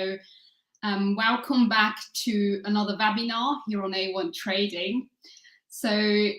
So welcome back to another webinar here on A1 Trading. So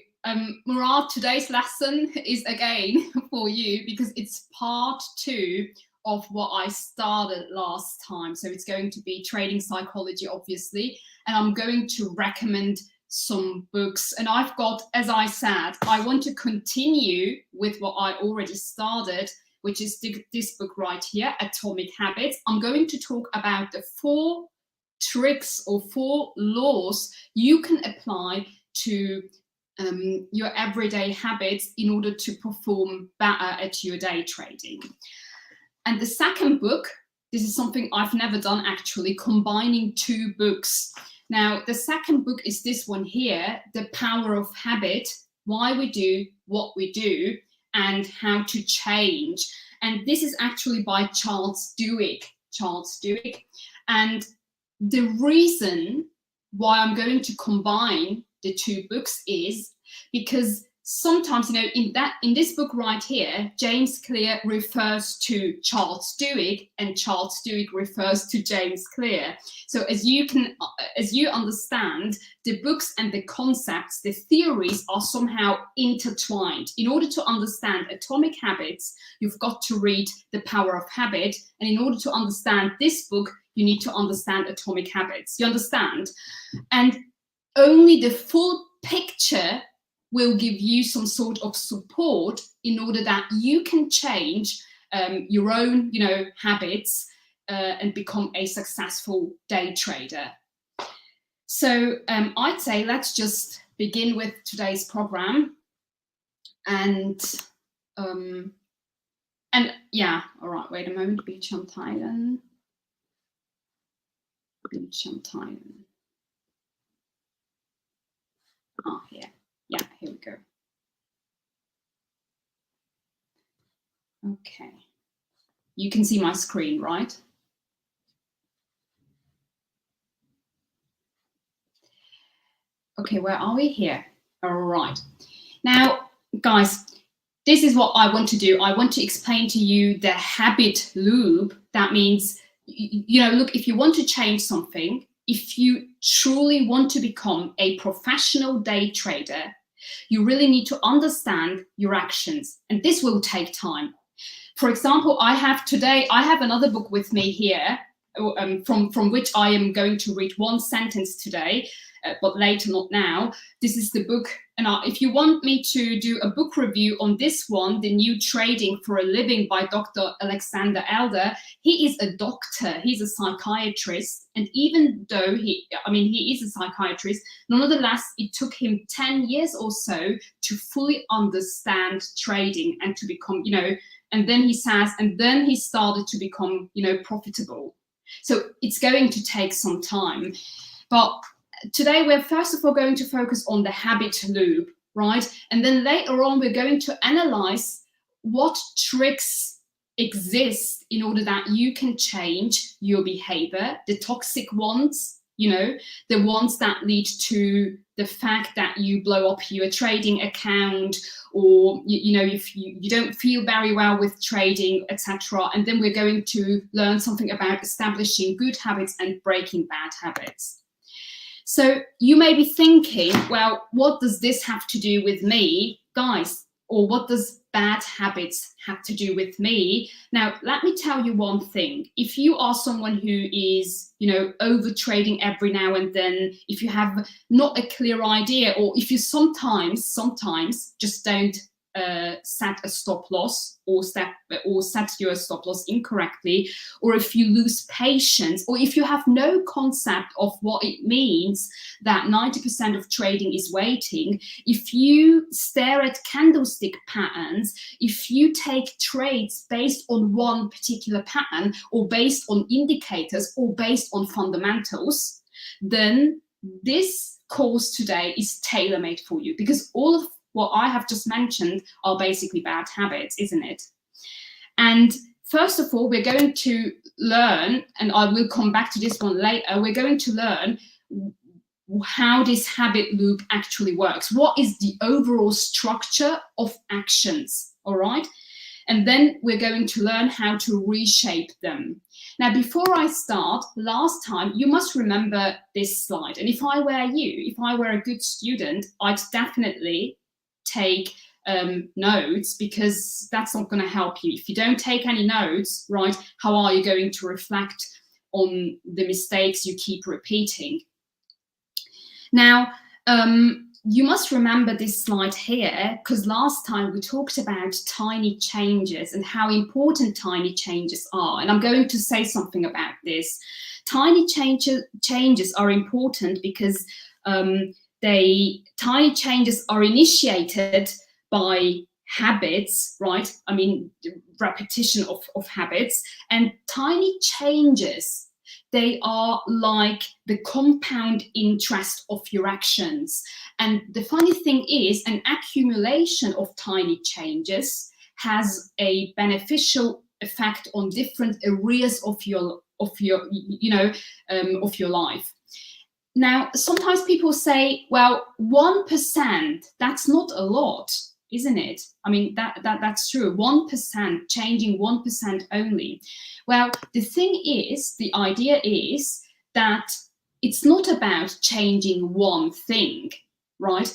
Murad, today's lesson is again for you because it's part 2 of what I started last time. So it's going to be trading psychology, obviously, and I'm going to recommend some books. And I've got, as I said, I want to continue with what I already started, which is this book right here, Atomic Habits. I'm going to talk about the 4 tricks or 4 laws you can apply to your everyday habits in order to perform better at your day trading. And the second book, this is something I've never done actually, combining 2 books. Now, the second book is this one here, The Power of Habit, Why We Do What We Do, and How to Change. And this is actually by Charles Duhigg. And the reason why I'm going to combine the 2 books is because sometimes, you know, in this book right here, James Clear refers to Charles Duhigg, and Charles Duhigg refers to James Clear. So as you understand, the books and the concepts, the theories are somehow intertwined. In order to understand Atomic Habits, you've got to read The Power of Habit, and in order to understand this book, you need to understand Atomic Habits. You understand? And only the full picture will give you some sort of support in order that you can change your own, you know, habits and become a successful day trader. So I'd say let's just begin with today's program. And yeah, all right, wait a moment, Beach on Thailand. Oh, here. Yeah, here we go. Okay. You can see my screen, right? Okay, where are we here? All right. Now, guys, this is what I want to do. I want to explain to you the habit loop. That means, you know, look, if you want to change something, if you truly want to become a professional day trader, you really need to understand your actions, and this will take time. For example, I have another book with me here from which I am going to read 1 sentence today, but later, not now. This is the book, and if you want me to do a book review on this one, The New Trading for a Living by Dr. Alexander Elder, he is a doctor, he's a psychiatrist, and even though he is a psychiatrist, nonetheless, it took him 10 years or so to fully understand trading and to become, you know, and then he says, and then he started to become, you know, profitable. So it's going to take some time. But today we're first of all going to focus on the habit loop, right? And then later on, we're going to analyze what tricks exist in order that you can change your behavior, the toxic ones, you know, the ones that lead to the fact that you blow up your trading account, or you know, if you don't feel very well with trading, etc. And then we're going to learn something about establishing good habits and breaking bad habits. So you may be thinking, well, what does this have to do with me, guys? Or what does bad habits have to do with me? Now, let me tell you one thing. If you are someone who is, you know, over trading every now and then, if you have not a clear idea, or if you sometimes just don't set a stop loss or set your stop loss incorrectly, or if you lose patience, or if you have no concept of what it means that 90% of trading is waiting, if you stare at candlestick patterns, if you take trades based on one particular pattern, or based on indicators, or based on fundamentals, then this course today is tailor-made for you, because all of what I have just mentioned are basically bad habits, isn't it? And first of all, we're going to learn, and I will come back to this one later, we're going to learn how this habit loop actually works. What is the overall structure of actions, all right? And then we're going to learn how to reshape them. Now, before I start, last time, you must remember this slide. And if I were you, if I were a good student, I'd definitely take notes, because that's not going to help you. If you don't take any notes, right, how are you going to reflect on the mistakes you keep repeating? Now, you must remember this slide here, because last time we talked about tiny changes and how important tiny changes are. And I'm going to say something about this. Tiny changes are important because tiny changes are initiated by habits, right? I mean, repetition of habits, and tiny changes, they are like the compound interest of your actions. And the funny thing is, an accumulation of tiny changes has a beneficial effect on different areas of your life. Now, sometimes people say, well, 1%, that's not a lot, isn't it? I mean, that's true. 1%, changing 1% only. Well, the thing is, the idea is that it's not about changing one thing, right?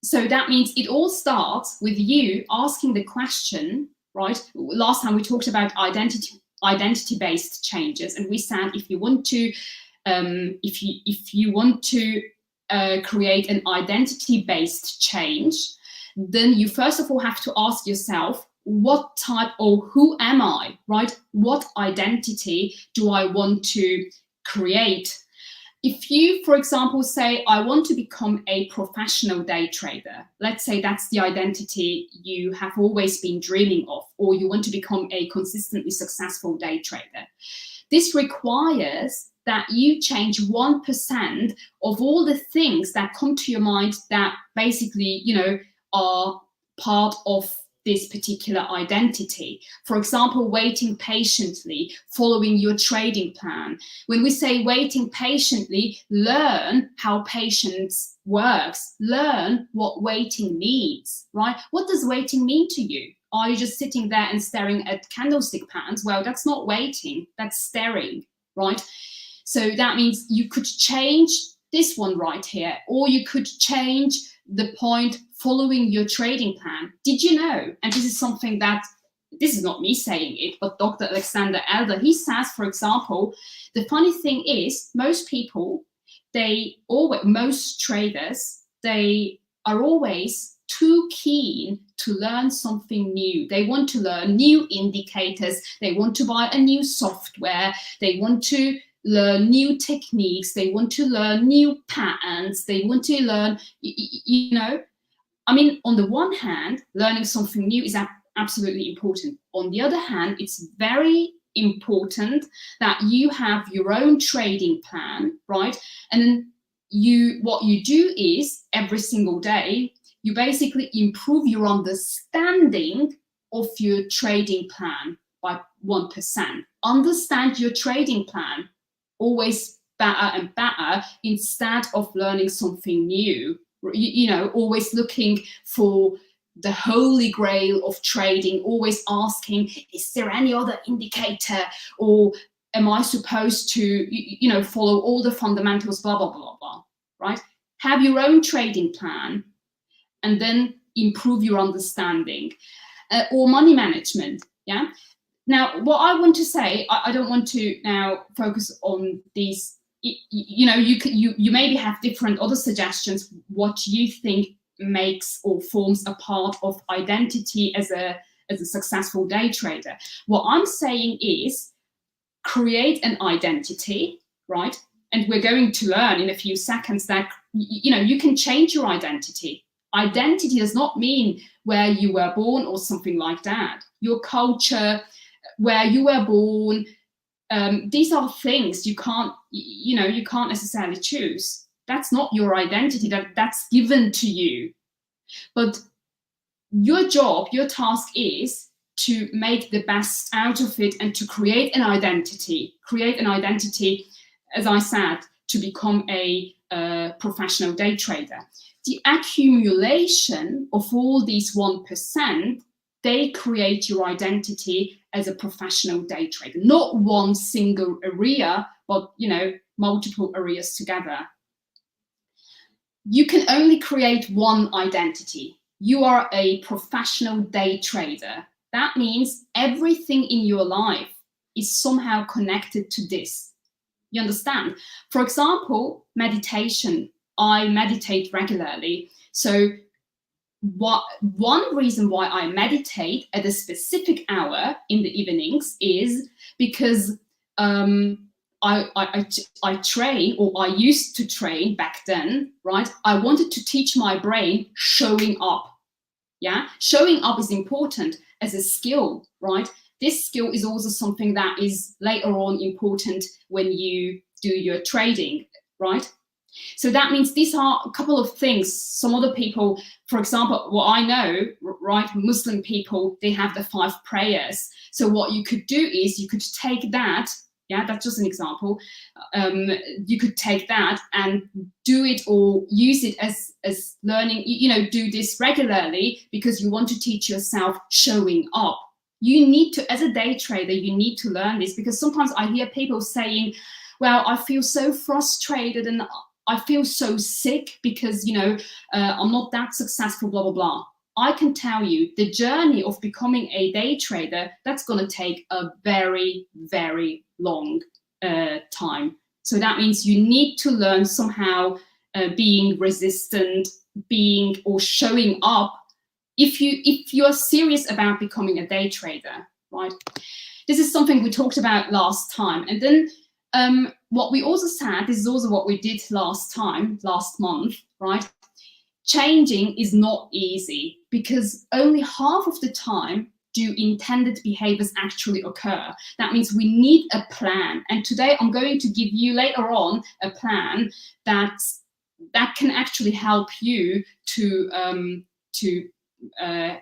So that means it all starts with you asking the question, right? Last time we talked about identity-based changes, and we said if you want to create an identity-based change, then you first of all have to ask yourself, what type, or who am I, right? What identity do I want to create? If you, for example, say, I want to become a professional day trader, let's say that's the identity you have always been dreaming of, or you want to become a consistently successful day trader. This requires that you change 1% of all the things that come to your mind that basically, are part of this particular identity. For example, waiting patiently, following your trading plan. When we say waiting patiently, learn how patience works. Learn what waiting means, right? What does waiting mean to you? Are you just sitting there and staring at candlestick patterns? Well, that's not waiting, that's staring, right? So that means you could change this one right here, or you could change the point following your trading plan. Did you know, and this is something that, this is not me saying it, but Dr. Alexander Elder, he says, for example, the funny thing is, most people, most traders, they are always too keen to learn something new. They want to learn new indicators, they want to buy a new software, they want to learn new techniques, they want to learn new patterns, they want to learn, I mean, on the one hand, learning something new is absolutely important. On the other hand, it's very important that you have your own trading plan, right? And then what you do is, every single day, you basically improve your understanding of your trading plan by 1%. Understand your trading plan always better and better, instead of learning something new. Always looking for the holy grail of trading, always asking, is there any other indicator, or am I supposed to, follow all the fundamentals, blah, blah, blah, blah, right? Have your own trading plan and then improve your understanding. Or money management, yeah? Now, what I want to say, I don't want to now focus on these. You maybe have different other suggestions what you think makes or forms a part of identity as a successful day trader. What I'm saying is, create an identity, right? And we're going to learn in a few seconds that you can change your identity. Identity does not mean where you were born or something like that. Your culture, where you were born, these are things you can't necessarily choose. That's not your identity, that's given to you. But your job, your task is to make the best out of it and to create an identity, as I said, to become a professional day trader. The accumulation of all these 1%, they create your identity as a professional day trader. Not one single area, but multiple areas together. You can only create one identity. You are a professional day trader. That means everything in your life is somehow connected to this. You understand? For example, meditation. I meditate regularly. So one reason why I meditate at a specific hour in the evenings is because I train, or I used to train back then, right? I wanted to teach my brain showing up. Yeah, showing up is important as a skill, right? This skill is also something that is later on important when you do your trading, right? So that means these are a couple of things. Some other people, for example, what I know, right, Muslim people, they have the 5 prayers. So what you could do is you could take that, yeah, that's just an example. You could take that and do it or use it as learning, do this regularly because you want to teach yourself showing up. You need to, as a day trader, you need to learn this, because sometimes I hear people saying, well, I feel so frustrated and I feel so sick because, I'm not that successful, blah, blah, blah. I can tell you the journey of becoming a day trader, that's going to take a very, very long time. So that means you need to learn somehow being resistant, or showing up if you're serious about becoming a day trader, right? This is something we talked about last time. And then what we also said, this is also what we did last month, right? Changing is not easy because only half of the time do intended behaviors actually occur. That means we need a plan. And today I'm going to give you later on a plan that can actually help you to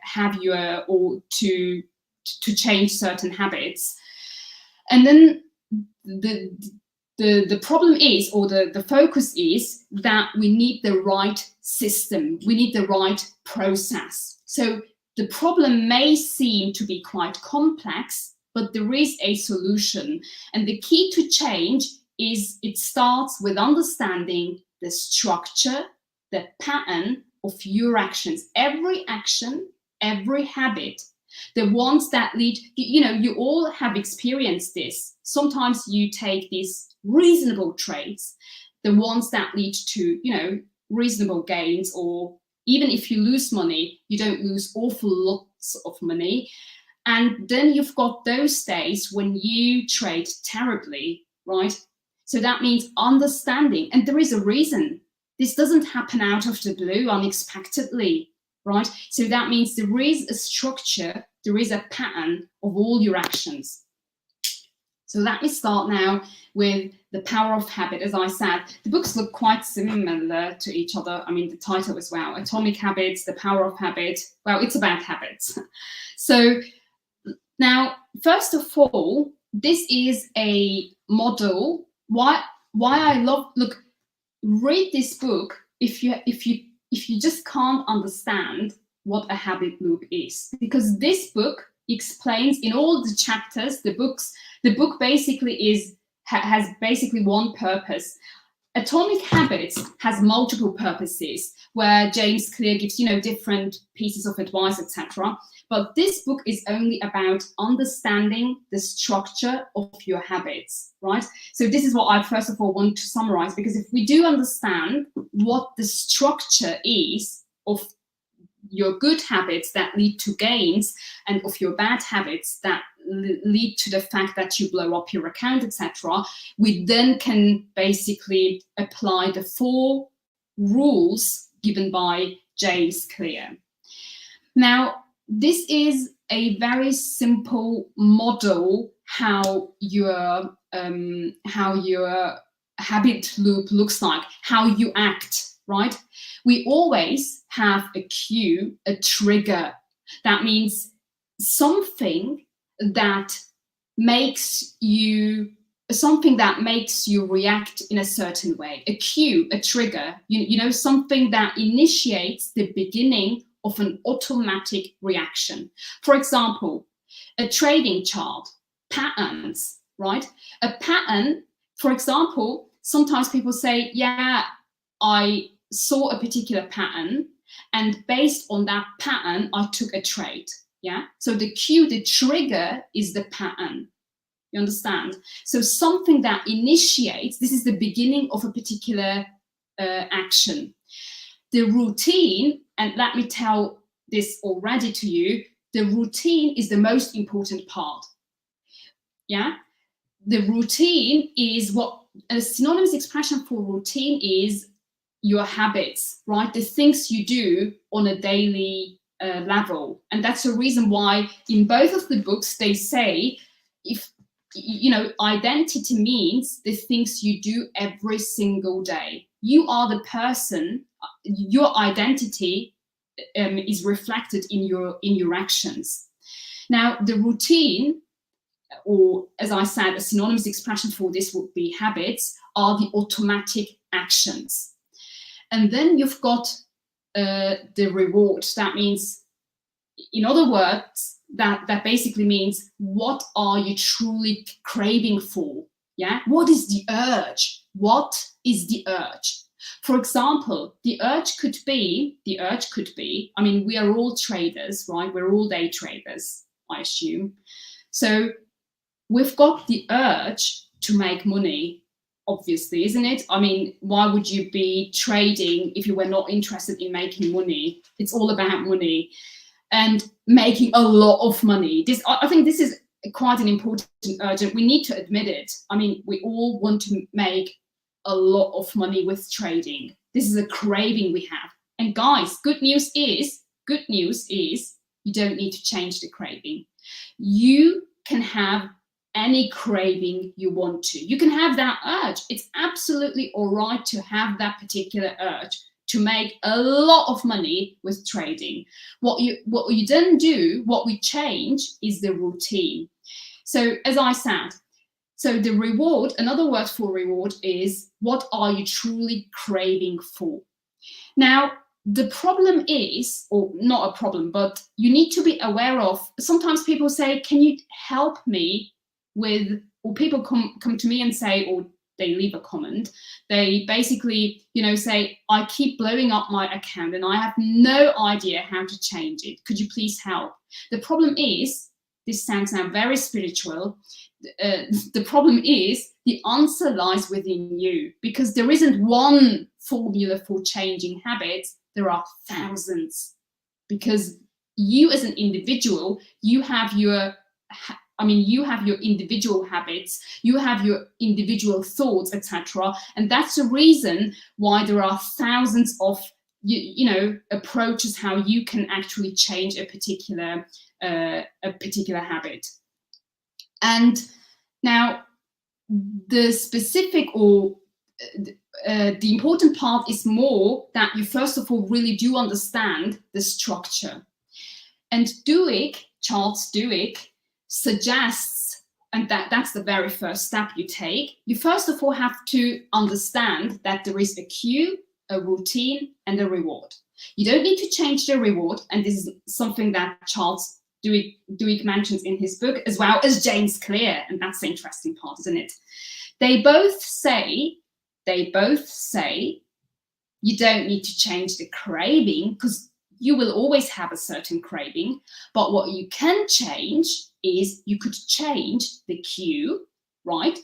have your, or to change certain habits. And then the problem is, or the focus is, that we need the right system. We need the right process. So the problem may seem to be quite complex, but there is a solution. And the key to change is it starts with understanding the structure, the pattern of your actions. Every action, every habit, the ones that lead, you all have experienced this. Sometimes you take these reasonable trades, the ones that lead to, reasonable gains, or even if you lose money, you don't lose awful lots of money. And then you've got those days when you trade terribly, right? So that means understanding, and there is a reason. This doesn't happen out of the blue unexpectedly, right? So that means there is a structure, there is a pattern of all your actions. So let me start now with The Power of Habit. As I said, the books look quite similar to each other. I mean, the title as well, Atomic Habits, The Power of Habit. Well, it's about habits. So now, first of all, this is a model. Why I love, look, read this book if you just can't understand what a habit loop is, because this book explains in all the chapters, the book basically has basically one purpose. Atomic Habits has multiple purposes, where James Clear gives different pieces of advice, etc. But this book is only about understanding the structure of your habits, right? So this is what I first of all want to summarize, because if we do understand what the structure is of your good habits that lead to gains, and of your bad habits that lead to the fact that you blow up your account, etc., we then can basically apply the 4 rules given by James Clear. Now, this is a very simple model how your habit loop looks like, how you act, right? We always have a cue, a trigger. That means something that makes you react in a certain way. A cue, a trigger, something that initiates the beginning of an automatic reaction. For example, a trading chart, patterns, right? A pattern, for example, sometimes people say, yeah, I saw a particular pattern, and based on that pattern, I took a trade. Yeah. So the cue, the trigger is the pattern. You understand? So something that initiates, this is the beginning of a particular action. The routine, and let me tell this already to you, the routine is the most important part. Yeah. The routine is what a synonymous expression for routine is your habits, right? The things you do on a daily level. And that's the reason why in both of the books they say, if you know, identity means the things you do every single day. You are the person, your identity is reflected in your actions. Now, the routine, or as I said, a synonymous expression for this would be habits, are the automatic actions. And then you've got the reward. That means, in other words, that basically means, what are you truly craving for? Yeah, what is the urge? What is the urge? For example, the urge could be, I mean, we are all traders, right? We're all day traders, I assume. So we've got the urge to make money, obviously, isn't it? I mean, why would you be trading if you were not interested in making money? It's all about money and making a lot of money. I think this is quite an important urge. We need to admit it. I mean, we all want to make a lot of money with trading. This is a craving we have. And guys, good news is you don't need to change the craving. You can have any craving you want to. You can have that urge. It's absolutely all right to have that particular urge to make a lot of money with trading. What you then do, what we change is the routine. So as I said, so the reward, another word for reward is, what are you truly craving for? Now, the problem is, or not a problem, but you need to be aware of, sometimes people say, can you help me with, or people come to me and say, or they leave a comment, they basically, you know, say, I keep blowing up my account and I have no idea how to change it. Could you please help? The problem is, this sounds now very spiritual, the problem is the answer lies within you, because there isn't one formula for changing habits, there are thousands. Because you as an individual, you have your individual habits, you have your individual thoughts, etc. And that's the reason why there are thousands of approaches how you can actually change a particular habit. And now the specific or the important part is more that you first of all really do understand the structure. And Charles Duhigg suggests, and that's the very first step you take, you first of all have to understand that there is a cue, a routine, and a reward. You don't need to change the reward, and this is something that Charles Duhigg mentions in his book, as well as James Clear, and that's the interesting part, isn't it? They both say you don't need to change the craving, because you will always have a certain craving, but what you can change is you could change the cue, right?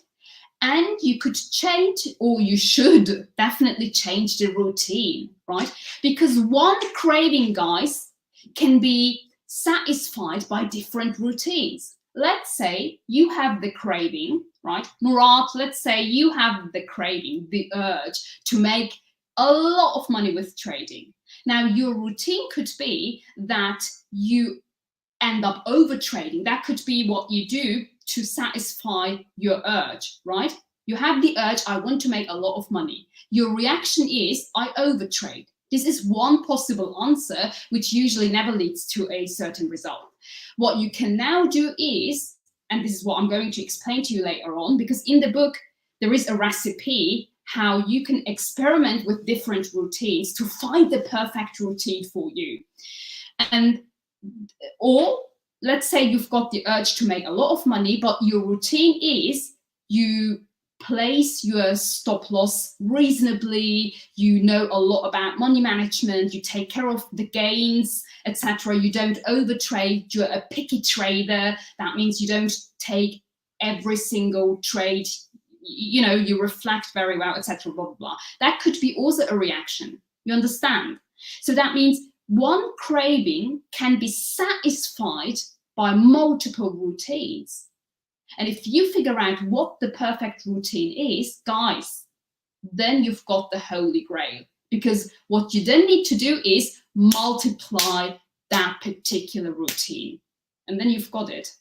And you could change, or you should definitely change the routine, right? Because one craving, guys, can be satisfied by different routines. Let's say you have the craving, right? Murat, let's say you have the craving, the urge to make a lot of money with trading. Now, your routine could be that you end up over trading. That could be what you do to satisfy your urge, right? You have the urge, I want to make a lot of money. Your reaction is, I overtrade. This is one possible answer, which usually never leads to a certain result. What you can now do is, and this is what I'm going to explain to you later on, because in the book, there is a recipe how you can experiment with different routines to find the perfect routine for you. And or let's say you've got the urge to make a lot of money, but your routine is you place your stop loss reasonably, you know a lot about money management, you take care of the gains, etc. You don't overtrade, you're a picky trader. That means you don't take every single trade, you know, you reflect very well, etc. Blah, blah, blah. That could be also a reaction. You understand? So that means one craving can be satisfied by multiple routines. And if you figure out what the perfect routine is, guys, then you've got the holy grail. Because what you then need to do is multiply that particular routine. And then you've got it.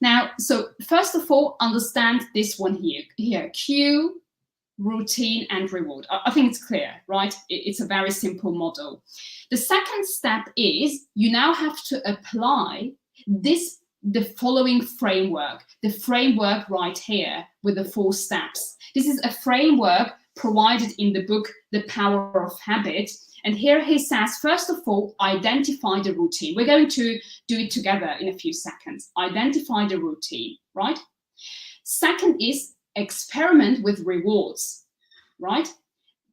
Now, so first of all, understand this one here, cue, routine, and reward. I think it's clear, right? It's a very simple model. The second step is you now have to apply the following framework, the framework right here with the 4 steps. This is a framework provided in the book, The Power of Habit. And here he says, first of all, identify the routine. We're going to do it together in a few seconds. Identify the routine, right? Second is experiment with rewards, right?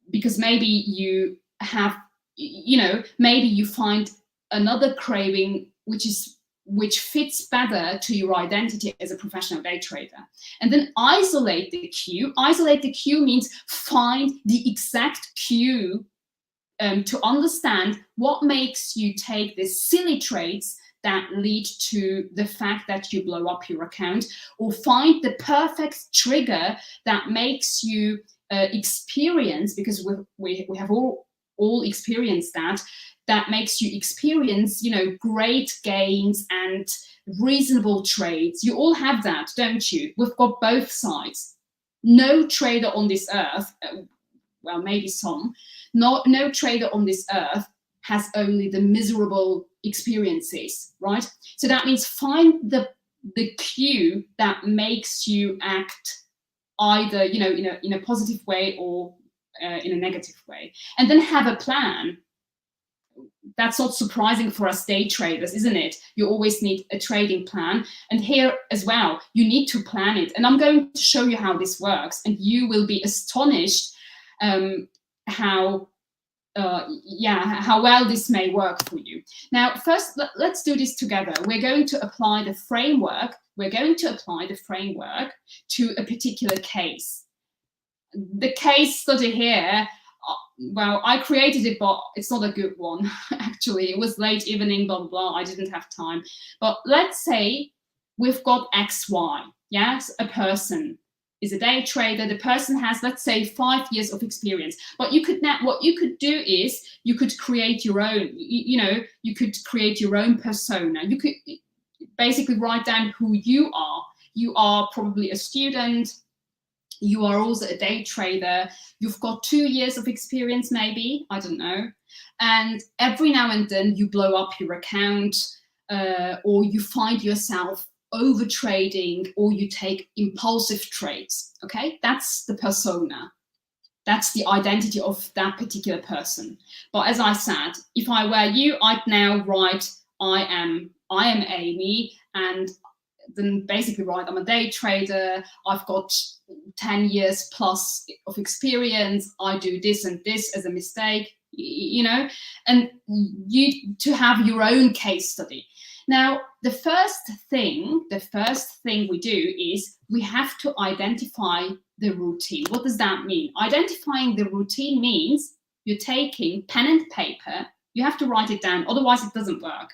Because maybe you have, you know, maybe you find another craving which fits better to your identity as a professional day trader. And then isolate the cue. Isolate the cue means find the exact cue to understand what makes you take the silly trades that lead to the fact that you blow up your account, or find the perfect trigger that makes you experience, because we have all experienced that makes you experience, you know, great gains and reasonable trades. You all have that, don't you? We've got both sides. No trader on this earth, well, maybe some, no trader on this earth has only the miserable experiences, right? So that means find the cue that makes you act either, you know, in a positive way or in a negative way, and then have a plan. That's not surprising for us day traders, isn't it? You always need a trading plan. And here as well, you need to plan it. And I'm going to show you how this works. And you will be astonished how well this may work for you. Now, first, let's do this together. We're going to apply the framework. We're going to apply the framework to a particular case. The case study here, well, I created it, but it's not a good one, actually. It was late evening, blah, blah, blah. I didn't have time. But let's say we've got XY, yes? A person is a day trader. The person has, let's say, 5 years of experience. But what you could do is you could create your own, you could create your own persona. You could basically write down who you are. You are probably a student. You are also a day trader. You've got 2 years of experience, maybe, I don't know. And every now and then you blow up your account, or you find yourself over trading, or you take impulsive trades. Okay, that's the persona. That's the identity of that particular person. But as I said, if I were you, I'd now write, I am Amy, and then basically write, I'm a day trader. I've got 10 years plus of experience. I do this and this as a mistake, you know, and you to have your own case study. Now, the first thing we do is we have to identify the routine. What does that mean? Identifying the routine means you're taking pen and paper. You have to write it down, otherwise it doesn't work.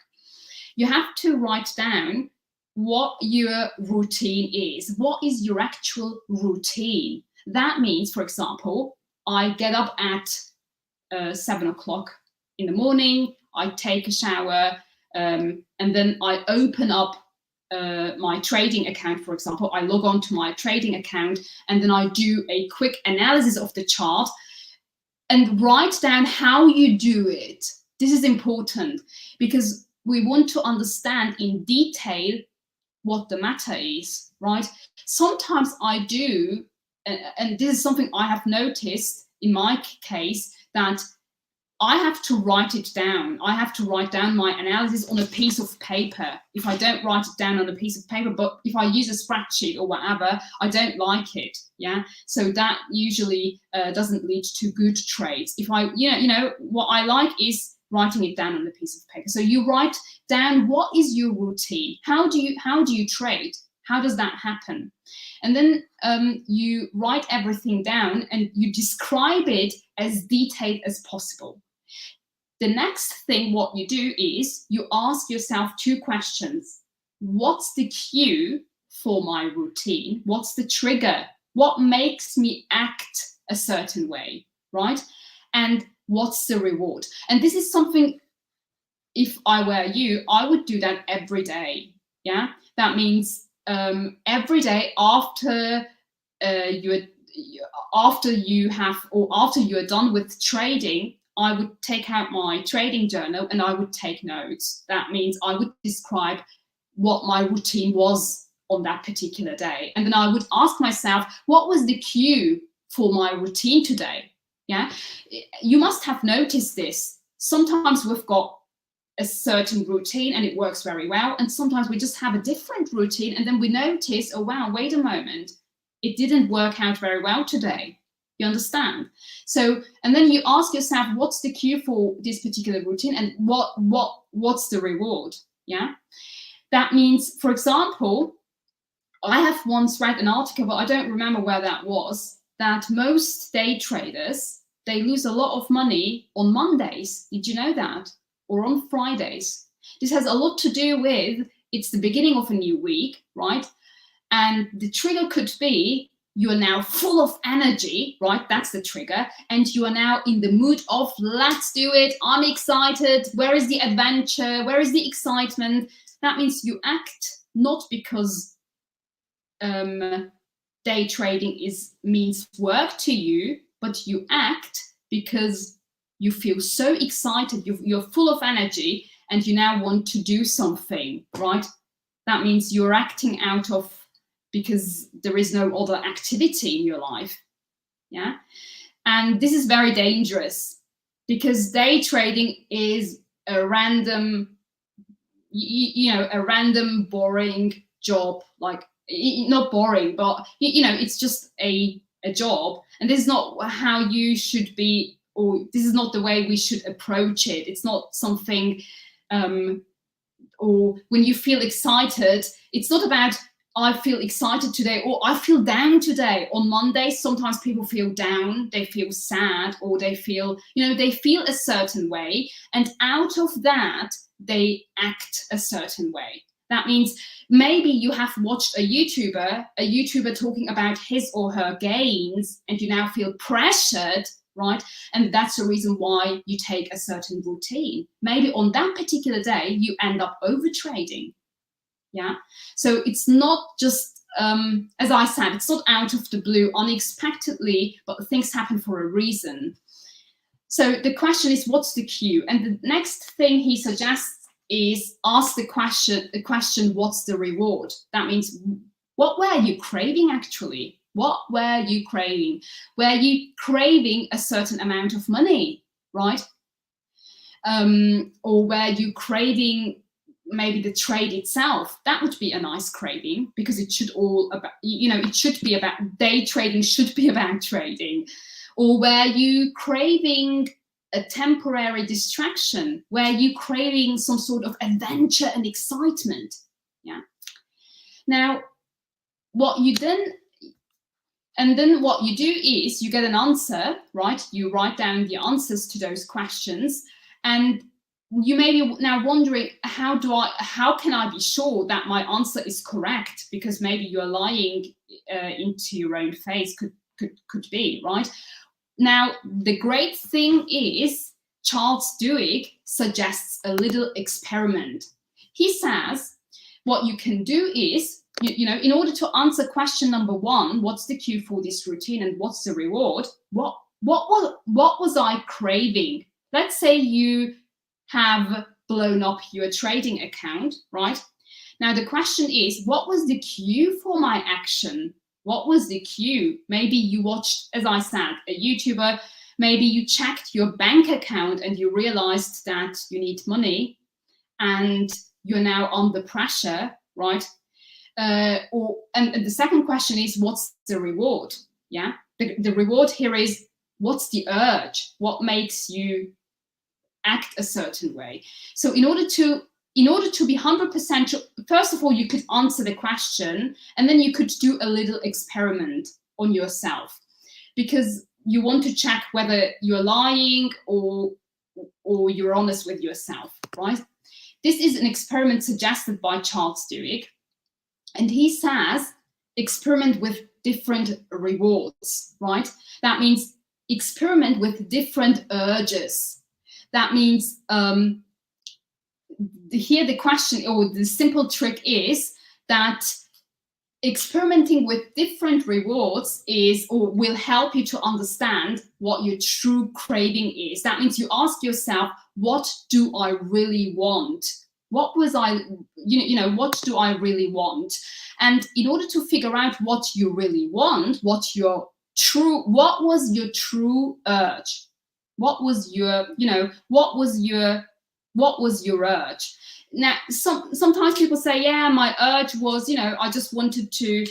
You have to write down what your routine is. What is your actual routine? That means, for example, I get up at 7 o'clock in the morning, I take a shower, and then I open up my trading account, for example. I log on to my trading account, and then I do a quick analysis of the chart and write down how you do it. This is important because we want to understand in detail what the matter is, right? Sometimes I do and this is something I have noticed in my case, that I have to write it down. I have to write down my analysis on a piece of paper. If I don't write it down on a piece of paper, but if I use a spreadsheet or whatever, I don't like it. Yeah. So that usually doesn't lead to good trades. If I, what I like is writing it down on a piece of paper. So you write down what is your routine. How do you trade? How does that happen? And then you write everything down and you describe it as detailed as possible. The next thing what you do is you ask yourself 2 questions. What's the cue for my routine? What's the trigger? What makes me act a certain way, right? And what's the reward? And this is something, if I were you, I would do that every day. Yeah, that means every day after you are done with trading, I would take out my trading journal and I would take notes. That means I would describe what my routine was on that particular day. And then I would ask myself, what was the cue for my routine today? Yeah, you must have noticed this. Sometimes we've got a certain routine and it works very well. And sometimes we just have a different routine and then we notice, oh, wow, wait a moment, it didn't work out very well today. You understand? So, and then you ask yourself, what's the cue for this particular routine and what's the reward? Yeah. That means, for example, I have once read an article, but I don't remember where that was, that most day traders, they lose a lot of money on Mondays. Did you know that? Or on Fridays. This has a lot to do with, it's the beginning of a new week, right? And the trigger could be, you are now full of energy, right? That's the trigger. And you are now in the mood of, let's do it. I'm excited. Where is the adventure? Where is the excitement? That means you act not because day trading means work to you, but you act because you feel so excited. You're full of energy and you now want to do something, right? That means you're acting out of, because there is no other activity in your life. Yeah. And this is very dangerous because day trading is a random, a random boring job, like not boring, but it's just a job. And this is not how you should be, or this is not the way we should approach it. It's not something, or when you feel excited, it's not about, I feel excited today or I feel down today. On Mondays, sometimes people feel down, they feel sad, or they feel, they feel a certain way. And out of that, they act a certain way. That means maybe you have watched a YouTuber talking about his or her gains, and you now feel pressured, right? And that's the reason why you take a certain routine. Maybe on that particular day, you end up over trading. Yeah. So it's not just, as I said, it's not out of the blue, unexpectedly, but things happen for a reason. So the question is, what's the cue? And the next thing he suggests is ask the question, what's the reward? That means, what were you craving actually? What were you craving? Were you craving a certain amount of money, right? Or were you craving maybe the trade itself? That would be a nice craving, because it should all about, it should be about, day trading should be about trading. Or were you craving a temporary distraction? Were you craving some sort of adventure and excitement? Yeah. Now, what you then do is you get an answer, right? You write down the answers to those questions, and you may be now wondering, how can I be sure that my answer is correct? Because maybe you're lying into your own face, could be, right? Now, the great thing is, Charles Duhigg suggests a little experiment. He says, what you can do is, in order to answer question number 1, what's the cue for this routine and what's the reward? What was I craving? Let's say you have blown up your trading account, right? Now the question is, what was the cue for my action? What was the cue? Maybe you watched, as I said, a YouTuber. Maybe you checked your bank account and you realized that you need money and you're now under pressure, right? And the second question is, what's the reward? Yeah, the reward here is, what's the urge? What makes you act a certain way? So in order to be 100% sure, first of all, you could answer the question, and then you could do a little experiment on yourself, because you want to check whether you're lying or you're honest with yourself, right? This is an experiment suggested by Charles Duhigg. And he says, experiment with different rewards, right? That means experiment with different urges. That means here the question, or the simple trick is that experimenting with different rewards will help you to understand what your true craving is. That means you ask yourself, what do I really want? What do I really want? And in order to figure out what you really want, what was your true urge? What was your urge? Now, sometimes people say, yeah, my urge was, I just wanted to,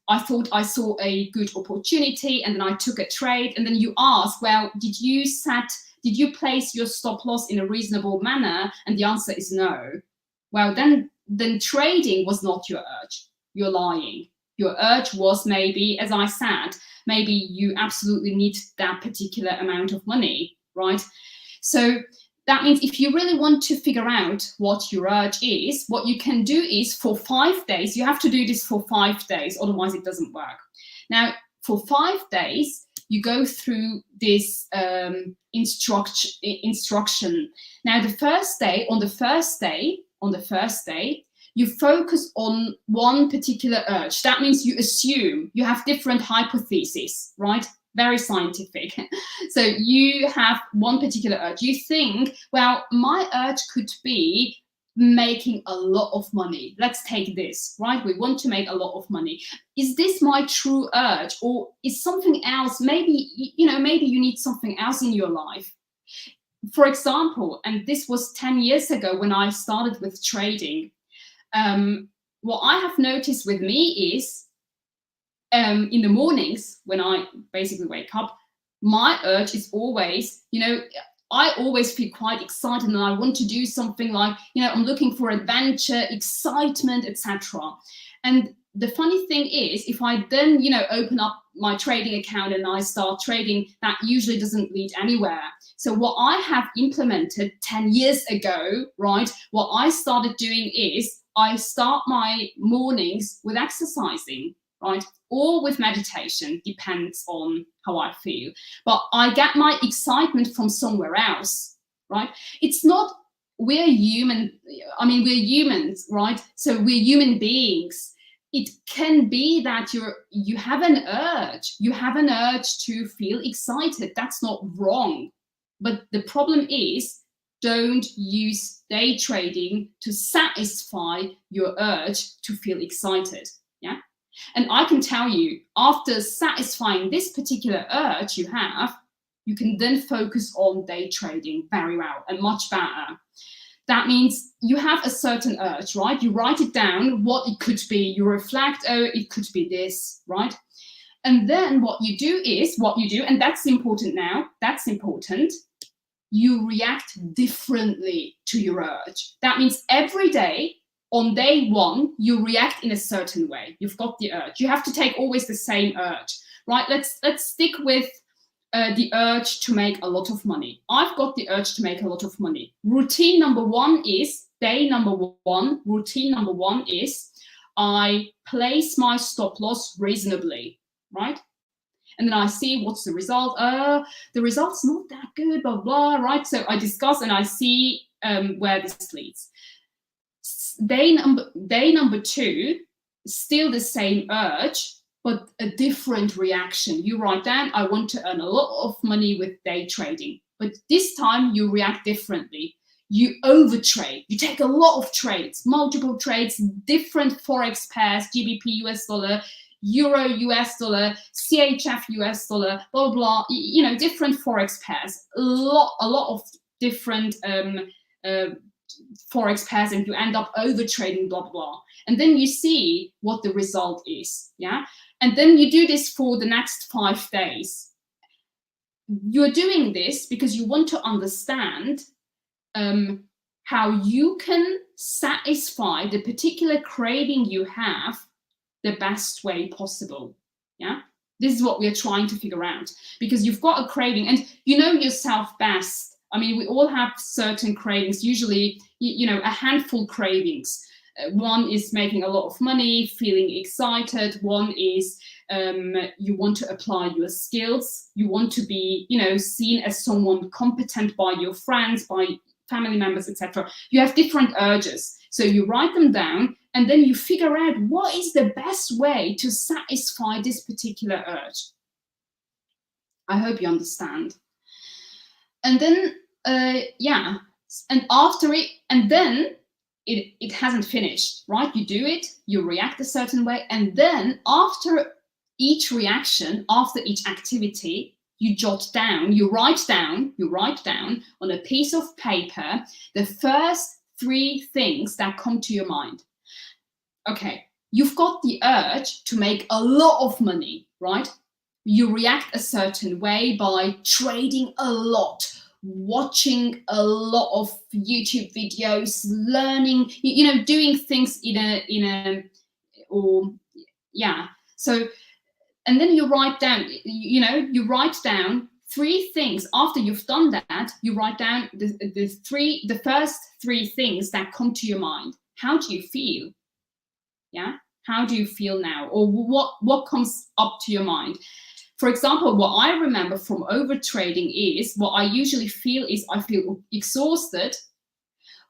I thought I saw a good opportunity and then I took a trade. And then you ask, well, did you place your stop loss in a reasonable manner? And the answer is no. Well, then trading was not your urge. You're lying. Your urge was maybe, as I said, maybe you absolutely need that particular amount of money, right? So that means if you really want to figure out what your urge is, what you can do is, for 5 days, you have to do this for 5 days, otherwise it doesn't work. Now, for 5 days, you go through this instruction. Now, on the first day, you focus on one particular urge. That means you assume, you have different hypotheses, right? Very scientific. So you have one particular urge. You think, well, my urge could be making a lot of money. Let's take this, right? We want to make a lot of money. Is this my true urge, or is something else? Maybe you need something else in your life. For example, and this was 10 years ago when I started with trading, what I have noticed with me is, in the mornings when I basically wake up, my urge is always, I always feel quite excited and I want to do something like, I'm looking for adventure, excitement, etc. And the funny thing is, if I then, open up my trading account and I start trading, that usually doesn't lead anywhere. So what I have implemented 10 years ago, right, what I started doing is I start my mornings with exercising, right? Or with meditation, depends on how I feel. But I get my excitement from somewhere else, right? It's not, we're human, we're humans, right? So we're human beings. It can be that you have an urge to feel excited. That's not wrong. But the problem is, don't use day trading to satisfy your urge to feel excited, yeah? And I can tell you, after satisfying this particular urge you have, you can then focus on day trading very well and much better. That means you have a certain urge, right? You write it down, what it could be. You reflect, oh, it could be this, right? And then what you do, and that's important now, that's important, you react differently to your urge. That means every day, on day one, you react in a certain way. You've got the urge. You have to take always the same urge, right? Let's stick with the urge to make a lot of money. I've got the urge to make a lot of money. Routine number one is, routine number one is, I place my stop loss reasonably, right? And then I see what's the result. The result's not that good, blah, blah, right? So I discuss and I see where this leads. Day number two, still the same urge, but a different reaction. You write down, I want to earn a lot of money with day trading. But this time you react differently. You overtrade. You take a lot of trades, multiple trades, different Forex pairs, GBP, US dollar. euro US dollar, CHF US dollar, blah blah blah. You know, different forex pairs, a lot of different forex pairs, and you end up over trading, blah blah blah. And then you see what the result is. Yeah, and then you do this for the next 5 days. You're doing this because you want to understand how you can satisfy the particular craving you have the best way possible. Yeah, this is what we're trying to figure out, because you've got a craving and you know yourself best. I mean, we all have certain cravings, usually, you know, a handful cravings. One is making a lot of money, feeling excited. One is you want to apply your skills. You want to be, you know, seen as someone competent by your friends, by family members, etc. You have different urges. So you write them down and then you figure out what is the best way to satisfy this particular urge. I hope you understand. And then, yeah, and after it, and then it hasn't finished, right? You do it, you react a certain way, and then after each reaction, after each activity, you jot down, you write down on a piece of paper the first 3 things that come to your mind. Okay, you've got the urge to make a lot of money, right? You react a certain way by trading a lot, watching a lot of YouTube videos, learning, you know, doing things so, and then you write down, you write down 3 things. After you've done that, you write down the first 3 things that come to your mind. How do you feel? Yeah, how do you feel now? Or what comes up to your mind? For example, what I remember from over trading is, what I usually feel is I feel exhausted.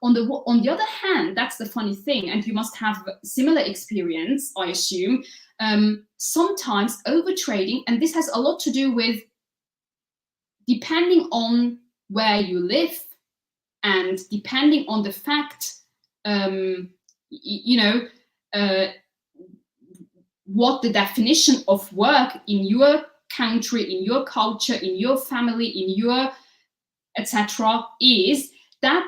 On the other hand, that's the funny thing, and you must have similar experience, I assume. Sometimes over trading, and this has a lot to do with, depending on where you live and depending on the fact, what the definition of work in your country, in your culture, in your family, in your etc. is, that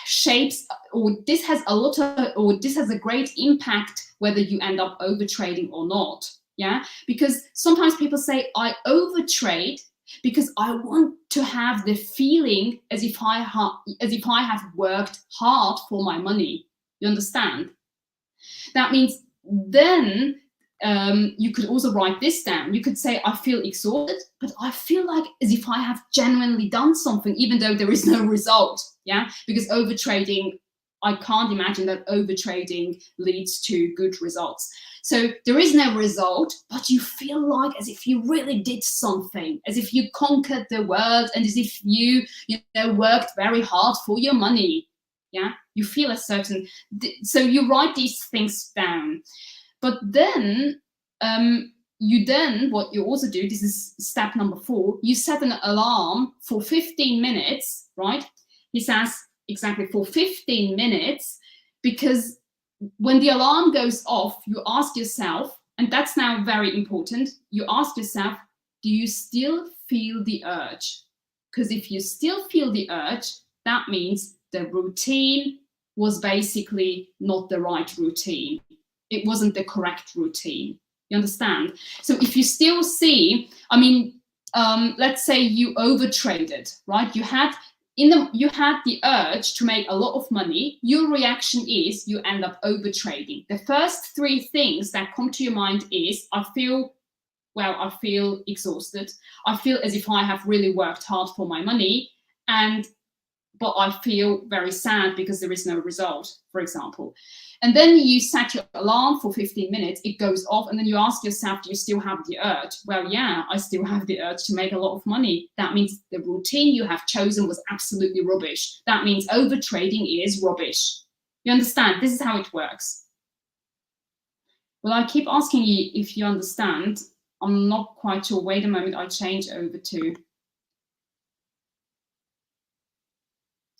shapes, or this has a great impact whether you end up over trading or not. Yeah, because sometimes people say, I over trade because I want to have the feeling as if I have worked hard for my money. You understand? That means then you could also write this down. You could say, I feel exhausted, but I feel like as if I have genuinely done something, even though there is no result. Yeah, because over trading, I can't imagine that over trading leads to good results. So there is no result, but you feel like as if you really did something, as if you conquered the world, and as if you worked very hard for your money. Yeah, you feel a certain. So you write these things down. But then, what you also do, this is step number 4, you set an alarm for 15 minutes, right? He says exactly for 15 minutes, because when the alarm goes off, you ask yourself, and that's now very important, you ask yourself, do you still feel the urge? Because if you still feel the urge, that means the routine was basically not the right routine. It wasn't the correct routine. You understand? So if you still see, I mean, let's say you over traded, right? You had the urge to make a lot of money. Your reaction is you end up over trading. The first 3 things that come to your mind is, I feel exhausted. I feel as if I have really worked hard for my money, but I feel very sad because there is no result, for example. And then you set your alarm for 15 minutes, it goes off, and then you ask yourself, do you still have the urge? Well, yeah, I still have the urge to make a lot of money. That means the routine you have chosen was absolutely rubbish. That means over trading is rubbish. You understand? This is how it works. Well, I keep asking you if you understand. I'm not quite sure. Wait a moment, I change over to...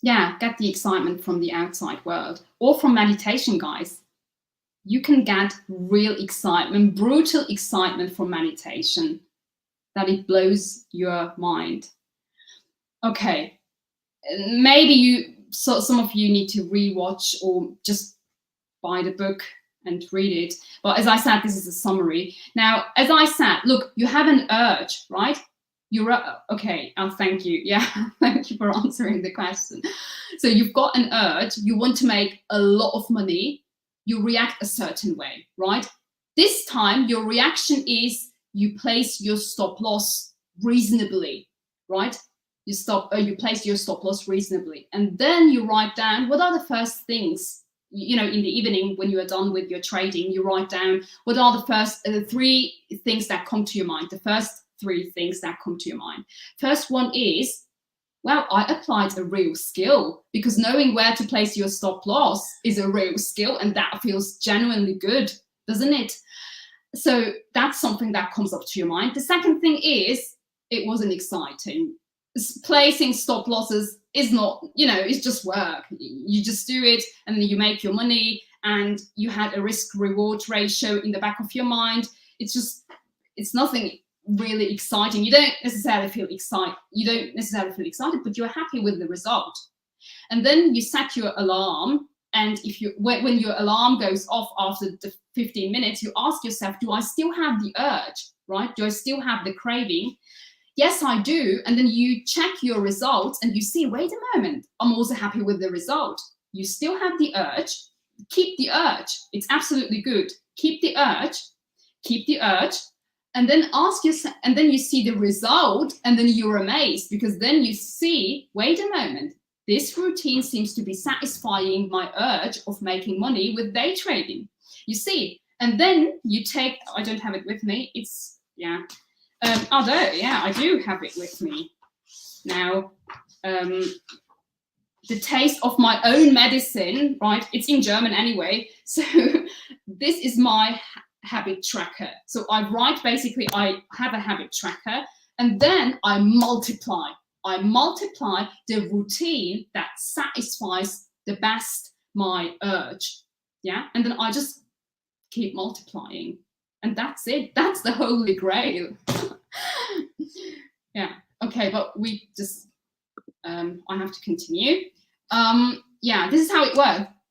Yeah, get the excitement from the outside world, or from meditation, guys. you can get real excitement, brutal excitement from meditation, that it blows your mind. Okay, maybe some of you need to rewatch or just buy the book and read it. But as I said, this is a summary. Now, as I said, look, you have an urge, right? You're okay. Thank you. Yeah, thank you for answering the question. So you've got an urge. You want to make a lot of money. You react a certain way, right? This time, your reaction is you place your stop loss reasonably, right? You place your stop loss reasonably, and then you write down what are the first things. You know, in the evening when you are done with your trading, you write down what are the first 3 things that come to your mind. The first 3 things that come to your mind. First one is, well, I applied a real skill, because knowing where to place your stop loss is a real skill, and that feels genuinely good, doesn't it? So that's something that comes up to your mind. The second thing is, it wasn't exciting. Placing stop losses is not, you know, it's just work. You just do it and then you make your money, and you had a risk reward ratio in the back of your mind. It's nothing really exciting. You don't necessarily feel excited, but you're happy with the result. And then you set your alarm, and when your alarm goes off after the 15 minutes, you ask yourself, do I still have the urge, right? Do I still have the craving? Yes, I do. And then you check your results and you see, wait a moment, I'm also happy with the result. You still have the urge. Keep the urge. It's absolutely good. Keep the urge. Keep the urge. And then ask yourself, and then you see the result, and then you're amazed, because then you see, wait a moment, this routine seems to be satisfying my urge of making money with day trading. You see, and then you take, I don't have it with me. It's, yeah. I do have it with me now. The taste of my own medicine, right? It's in German anyway. So this is my habit tracker. So I have a habit tracker, and then I multiply the routine that satisfies the best my urge. Yeah. And then I just keep multiplying. And that's it. That's the holy grail. Yeah. Okay, but we just, I have to continue. Yeah, this is how it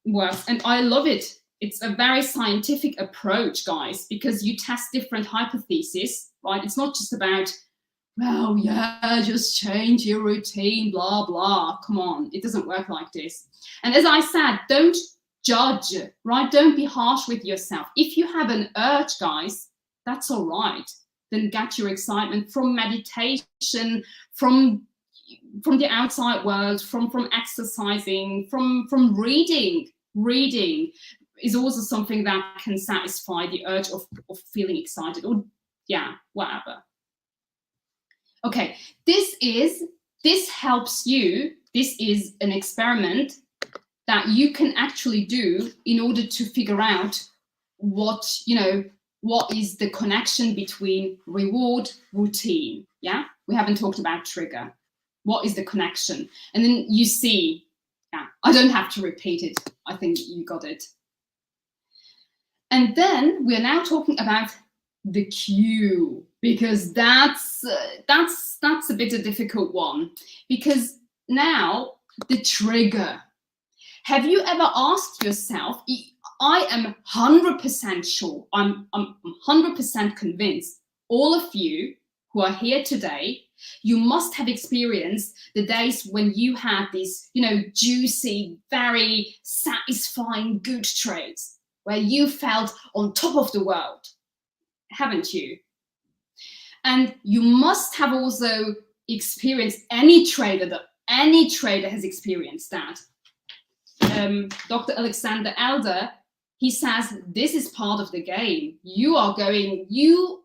works. And I love it. It's a very scientific approach, guys, because you test different hypotheses, right? It's not just about, well, yeah, just change your routine, blah, blah. Come on, it doesn't work like this. And as I said, don't judge, right? Don't be harsh with yourself. If you have an urge, guys, that's all right. Then get your excitement from meditation, from the outside world, from exercising, from reading. Reading is also something that can satisfy the urge of feeling excited, or yeah, whatever. Okay, this helps you. This is an experiment that you can actually do in order to figure out what is the connection between reward, routine. Yeah, we haven't talked about trigger. What is the connection? And then you see, yeah, I don't have to repeat it. I think you got it. And then we are now talking about the cue, because that's a bit a difficult one, because now the trigger. Have you ever asked yourself, I am 100% sure, I'm 100% convinced, all of you who are here today, you must have experienced the days when you had these, juicy, very satisfying good trades, where you felt on top of the world, haven't you? And you must have also experienced, any trader has experienced that. Dr. Alexander Elder, he says, this is part of the game. You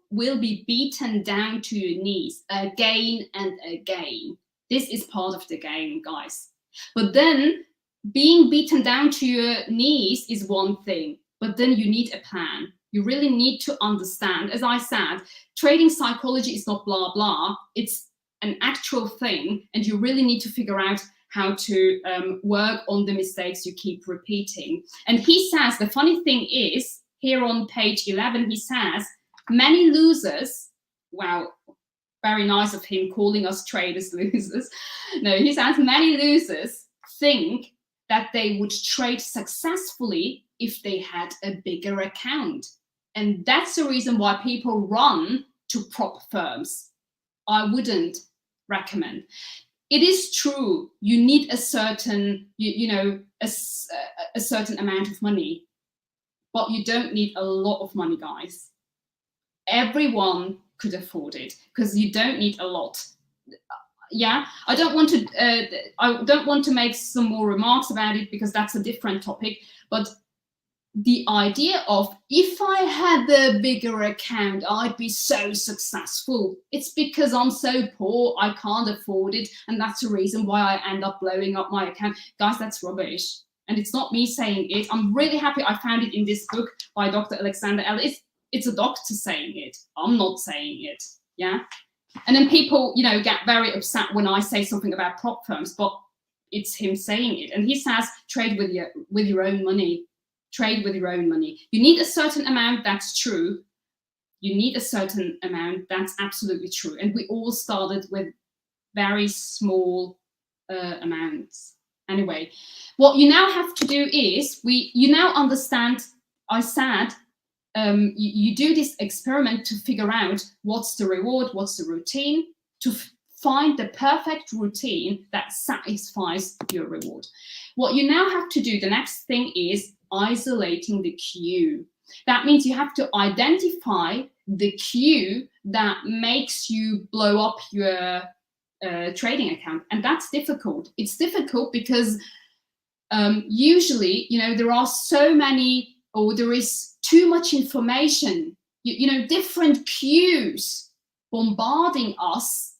will be beaten down to your knees again and again. This is part of the game, guys. But then being beaten down to your knees is one thing, but then you need a plan. You really need to understand, as I said, trading psychology is not blah, blah. It's an actual thing, and you really need to figure out how to work on the mistakes you keep repeating. And he says, the funny thing is, here on page 11, he says, many losers, wow, very nice of him calling us traders losers. No, he says many losers think that they would trade successfully if they had a bigger account. And that's the reason why people run to prop firms. I wouldn't recommend. It is true, you need a certain, a certain amount of money, but you don't need a lot of money, guys. Everyone could afford it because you don't need a lot. Yeah, I don't want to make some more remarks about it because that's a different topic. But the idea of if I had the bigger account, I'd be so successful. It's because I'm so poor, I can't afford it, and that's the reason why I end up blowing up my account. Guys, that's rubbish. And it's not me saying it. I'm really happy I found it in this book by Dr. Alexander Ellis. It's a doctor saying it. I'm not saying it. Yeah. And then people, get very upset when I say something about prop firms, but it's him saying it. And he says, trade with your own money. Trade with your own money. You need a certain amount, that's true. You need a certain amount, that's absolutely true. And we all started with very small amounts. Anyway, what you now have to do is, you now understand, I said, you do this experiment to figure out what's the reward, what's the routine, to find the perfect routine that satisfies your reward. What you now have to do, the next thing is isolating the cue. That means you have to identify the cue that makes you blow up your trading account. And that's difficult. It's difficult because usually, there are so many, or there is too much information, different cues bombarding us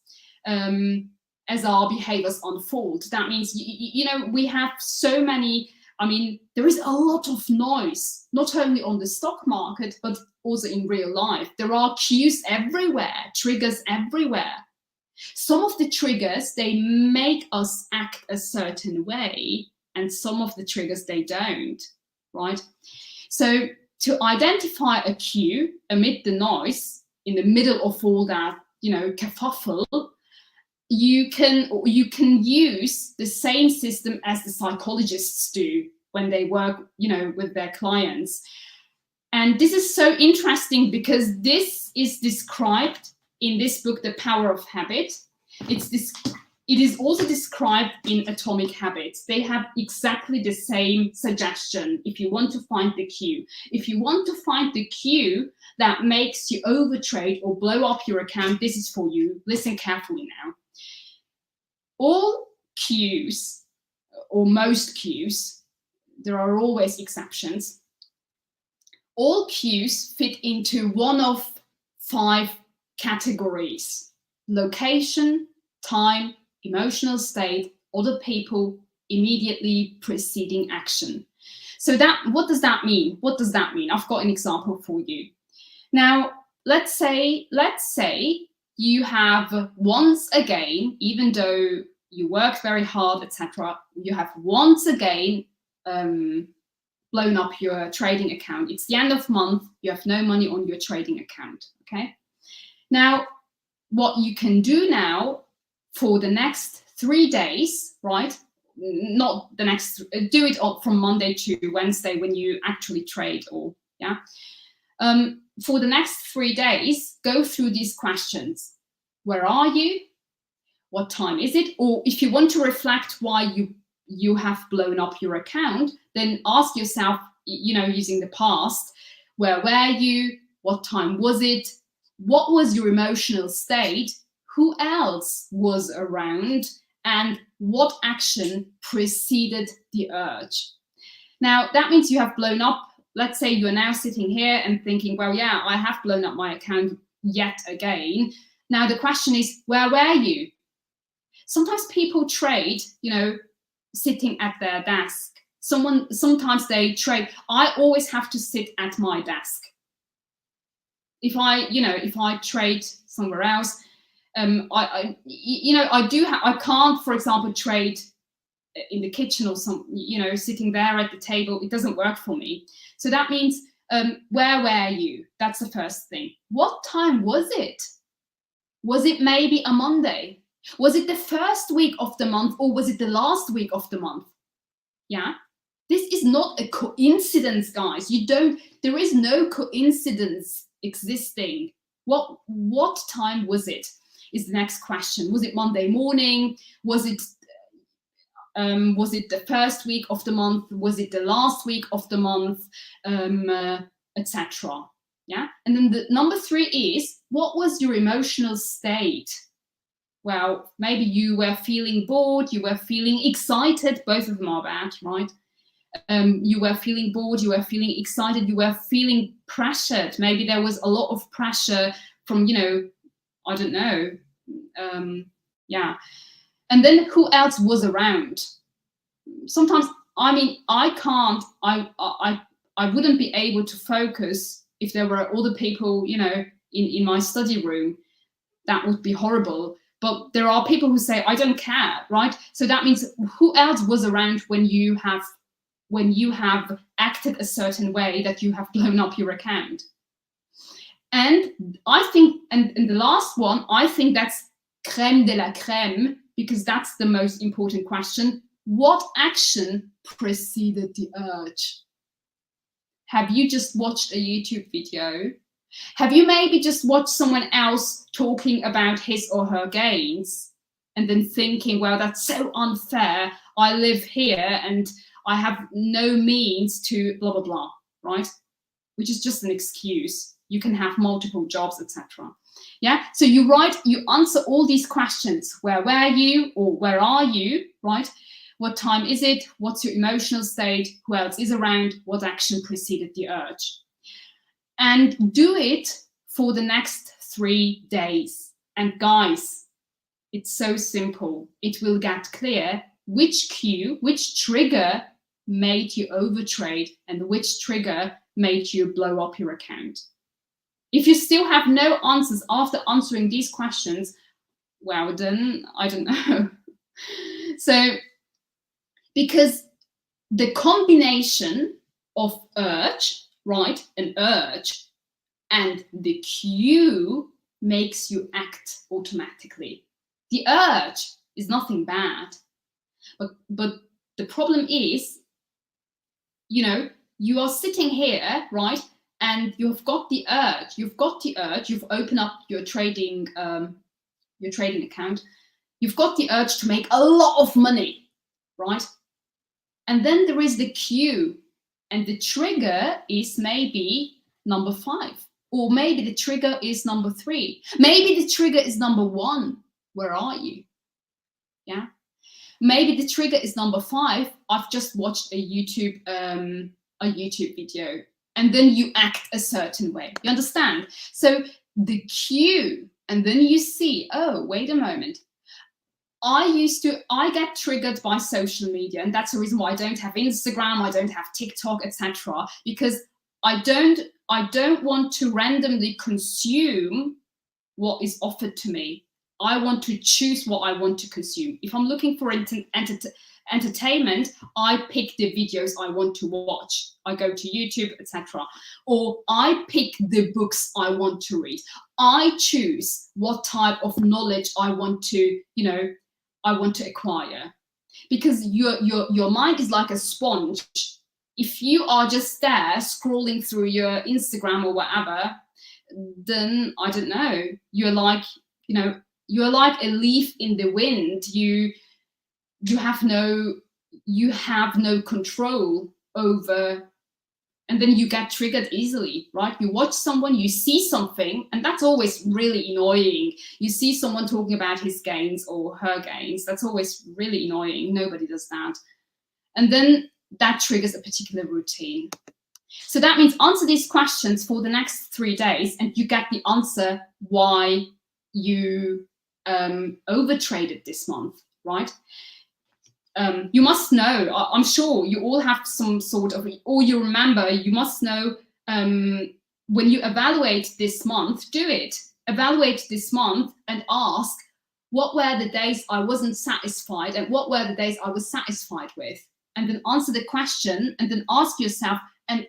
as our behaviors unfold. That means, we have so many, there is a lot of noise, not only on the stock market, but also in real life. There are cues everywhere, triggers everywhere. Some of the triggers, they make us act a certain way, and some of the triggers, they don't, right? So to identify a cue amid the noise, in the middle of all that, kerfuffle, you can use the same system as the psychologists do when they work, with their clients. And this is so interesting because this is described in this book, The Power of Habit. It is also described in Atomic Habits. They have exactly the same suggestion if you want to find the cue. If you want to find the cue that makes you overtrade or blow up your account, this is for you. Listen carefully now. All cues, or most cues, there are always exceptions, all cues fit into one of 5 categories: location, time, emotional state, other people, immediately preceding action. So what does that mean? What does that mean? I've got an example for you. Now, let's say you have once again, even though you worked very hard, etc., you have once again blown up your trading account. It's the end of month, you have no money on your trading account, okay? Now, what you can do now for the next 3 days, right? Not the next, do it from Monday to Wednesday when you actually trade, or yeah. For the next 3 days, go through these questions. Where are you? What time is it? Or if you want to reflect why you have blown up your account, then ask yourself, using the past, where were you? What time was it? What was your emotional state? Who else was around? And what action preceded the urge? Now, that means you have blown up. Let's say you're now sitting here and thinking, well, yeah, I have blown up my account yet again. Now, the question is, where were you? Sometimes people trade, sitting at their desk. Sometimes they trade. I always have to sit at my desk. If I trade somewhere else, I can't, for example, trade in the kitchen or sitting there at the table. It doesn't work for me. So that means, where were you? That's the first thing. What time was it? Was it maybe a Monday? Was it the first week of the month, or was it the last week of the month? Yeah. This is not a coincidence, guys. There is no coincidence existing. What time was it? Is the next question. Was it Monday morning? Was it the first week of the month? Was it the last week of the month? Etc. Yeah. And then the number 3 is, what was your emotional state? Well, maybe you were feeling bored, you were feeling excited. Both of them are bad, right? You were feeling bored, you were feeling excited, you were feeling pressured. Maybe there was a lot of pressure from, I don't know. Yeah. And then who else was around? Sometimes, I mean, I wouldn't be able to focus if there were other people, in my study room. That would be horrible. But there are people who say, I don't care, right? So that means, who else was around when you have acted a certain way that you have blown up your account? And I think, and the last one, I think that's crème de la crème, because that's the most important question. What action preceded the urge? Have you just watched a YouTube video? Have you maybe just watched someone else talking about his or her gains and then thinking, well, that's so unfair. I live here and I have no means to blah, blah, blah, right? Which is just an excuse. You can have multiple jobs, etc. Yeah, so you answer all these questions. Where were you, or where are you, right? What time is it? What's your emotional state? Who else is around? What action preceded the urge? And do it for the next 3 days. And guys, it's so simple. It will get clear which cue, which trigger made you overtrade and which trigger made you blow up your account. If you still have no answers after answering these questions, well, then I don't know. So, because the combination of urge, right, an urge, and the cue makes you act automatically. The urge is nothing bad, but the problem is, you are sitting here, right, and you've got the urge. You've opened up your trading account. You've got the urge to make a lot of money, right? And then there is the cue, and the trigger is maybe number 5, or maybe the trigger is number 3. Maybe the trigger is number 1. Where are you? Yeah. Maybe the trigger is number 5. I've just watched a YouTube video, and then you act a certain way. You understand? So the cue, and then you see, oh, wait a moment. I get triggered by social media, and that's the reason why I don't have Instagram, I don't have TikTok, etc. Because I don't want to randomly consume what is offered to me. I want to choose what I want to consume. If I'm looking for entertainment, I pick the videos I want to watch. I go to YouTube, etc. Or I pick the books I want to read. I choose what type of knowledge I want to, acquire. Because your mind is like a sponge. If you are just there scrolling through your Instagram or whatever, then I don't know. You're like a leaf in the wind. You have no control over, and then you get triggered easily, right? You watch someone, you see something, and that's always really annoying. You see someone talking about his gains or her gains. That's always really annoying. Nobody does that. And then that triggers a particular routine. So that means answer these questions for the next 3 days, and you get the answer why you overtraded this month, right? You must know, I'm sure you all have some sort of, or you remember, you must know, when you evaluate this month, do it. Evaluate this month and ask, What were the days I wasn't satisfied, and what were the days I was satisfied with? And then answer the question, and then ask yourself, and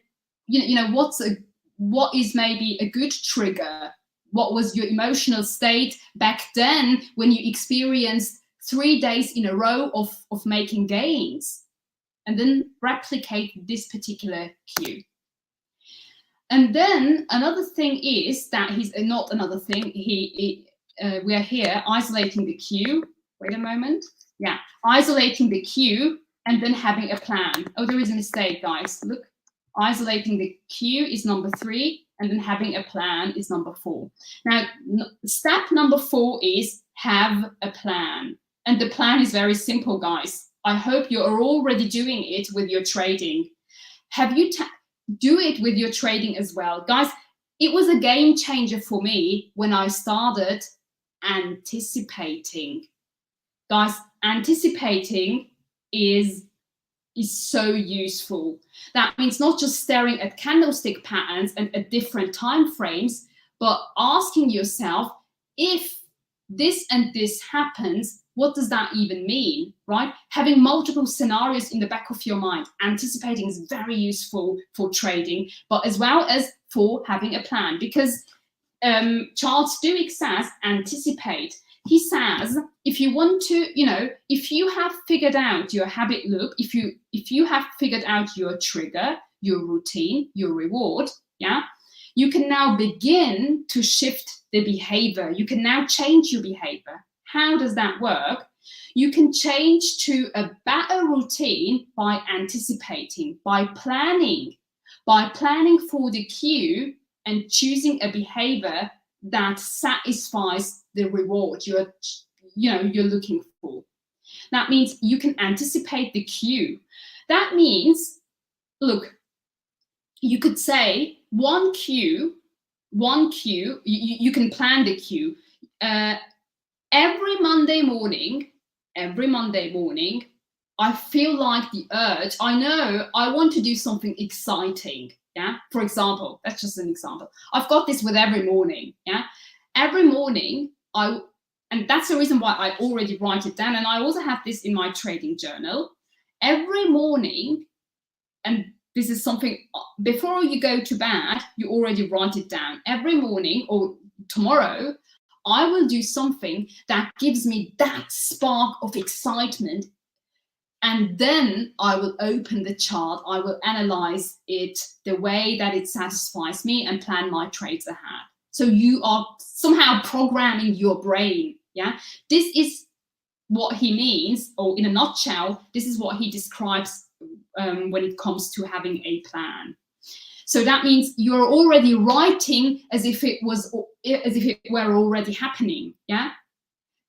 what is maybe a good trigger? What was your emotional state back then when you experienced 3 days in a row of making gains? And then replicate this particular cue. And then another thing is that not another thing, we are here isolating the cue. Wait a moment. Yeah, isolating the cue and then having a plan. Oh, there is a mistake, guys. Look, isolating the cue is number 3, and then having a plan is number 4. Now, step number 4 is have a plan. And the plan is very simple, guys. I hope you are already doing it with your trading. Have you do it with your trading as well? Guys, it was a game changer for me when I started anticipating. Guys, anticipating is so useful. That means not just staring at candlestick patterns and at different time frames, but asking yourself, if this and this happens, what does that even mean, right? Having multiple scenarios in the back of your mind. Anticipating is very useful for trading, but as well as for having a plan, because Charles Duhigg says anticipate. He says, if you want to, if you have figured out your habit loop, if you have figured out your trigger, your routine, your reward, yeah, you can now begin to shift the behavior. You can now change your behavior. How does that work? You can change to a better routine by anticipating, by planning for the cue and choosing a behavior that satisfies the reward you're looking for. That means you can anticipate the cue. That means, look, you could say one cue, you can plan the cue. Every Monday morning, I feel like the urge, I know I want to do something exciting. Yeah, for example, that's just an example. I've got this with every morning. Yeah, every morning and that's the reason why I already write it down. And I also have this in my trading journal. Every morning, and this is something, before you go to bed, you already write it down. Every morning or tomorrow, I will do something that gives me that spark of excitement. And then I will open the chart, I will analyze it the way that it satisfies me and plan my trades ahead. So you are somehow programming your brain. Yeah, this is what he means, or in a nutshell, this is what he describes when it comes to having a plan. So that means you're already writing as if it were already happening. Yeah.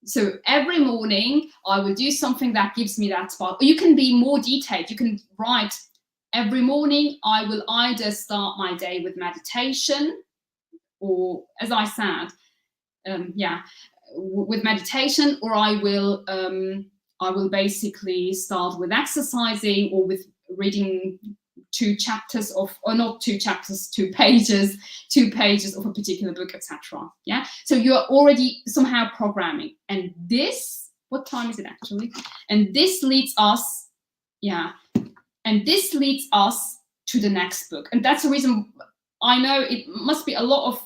So every morning I will do something that gives me that spark. Or you can be more detailed. You can write, every morning I will either start my day with meditation, or as I said, with meditation, or I will basically start with exercising, or with reading 2 chapters of, or not 2 chapters, 2 pages of a particular book, etc. Yeah, so you're already somehow programming. And this, what time is it actually? And this leads us, to the next book. And that's the reason I know it must be a lot of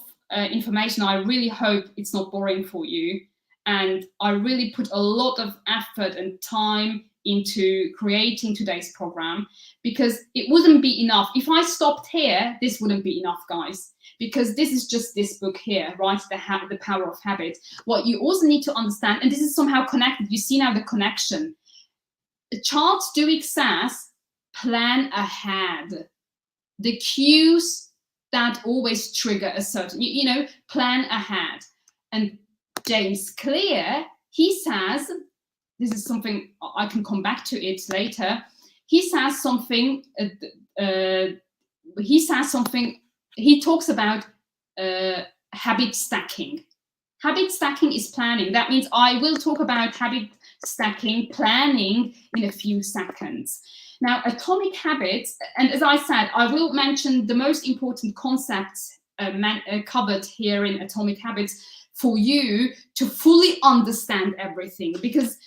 information. I really hope it's not boring for you. And I really put a lot of effort and time into creating today's program, because it wouldn't be enough. If I stopped here, this wouldn't be enough, guys, because this is just this book here, right? The Power of Habit. What you also need to understand, and this is somehow connected, you see now the connection. Charles Duhigg says, plan ahead. The cues that always trigger a certain, plan ahead. And James Clear, he says, this is something, I can come back to it later. He says something, he talks about habit stacking. Habit stacking is planning. That means I will talk about habit stacking, planning in a few seconds. Now, atomic habits, and as I said, I will mention the most important concepts covered here in Atomic Habits. for you to fully understand everything. Because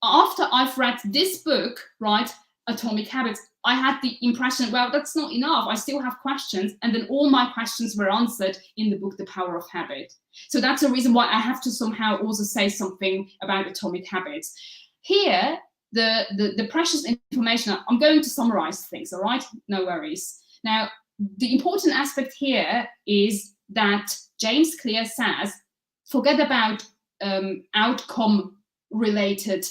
after I've read this book, right, Atomic Habits, I had the impression, well, that's not enough. I still have questions. And then all my questions were answered in the book, The Power of Habit. So that's the reason why I have to somehow also say something about Atomic Habits. Here, the precious information, I'm going to summarize things, all right? No worries. Now, the important aspect here is that James Clear says, forget about outcome-related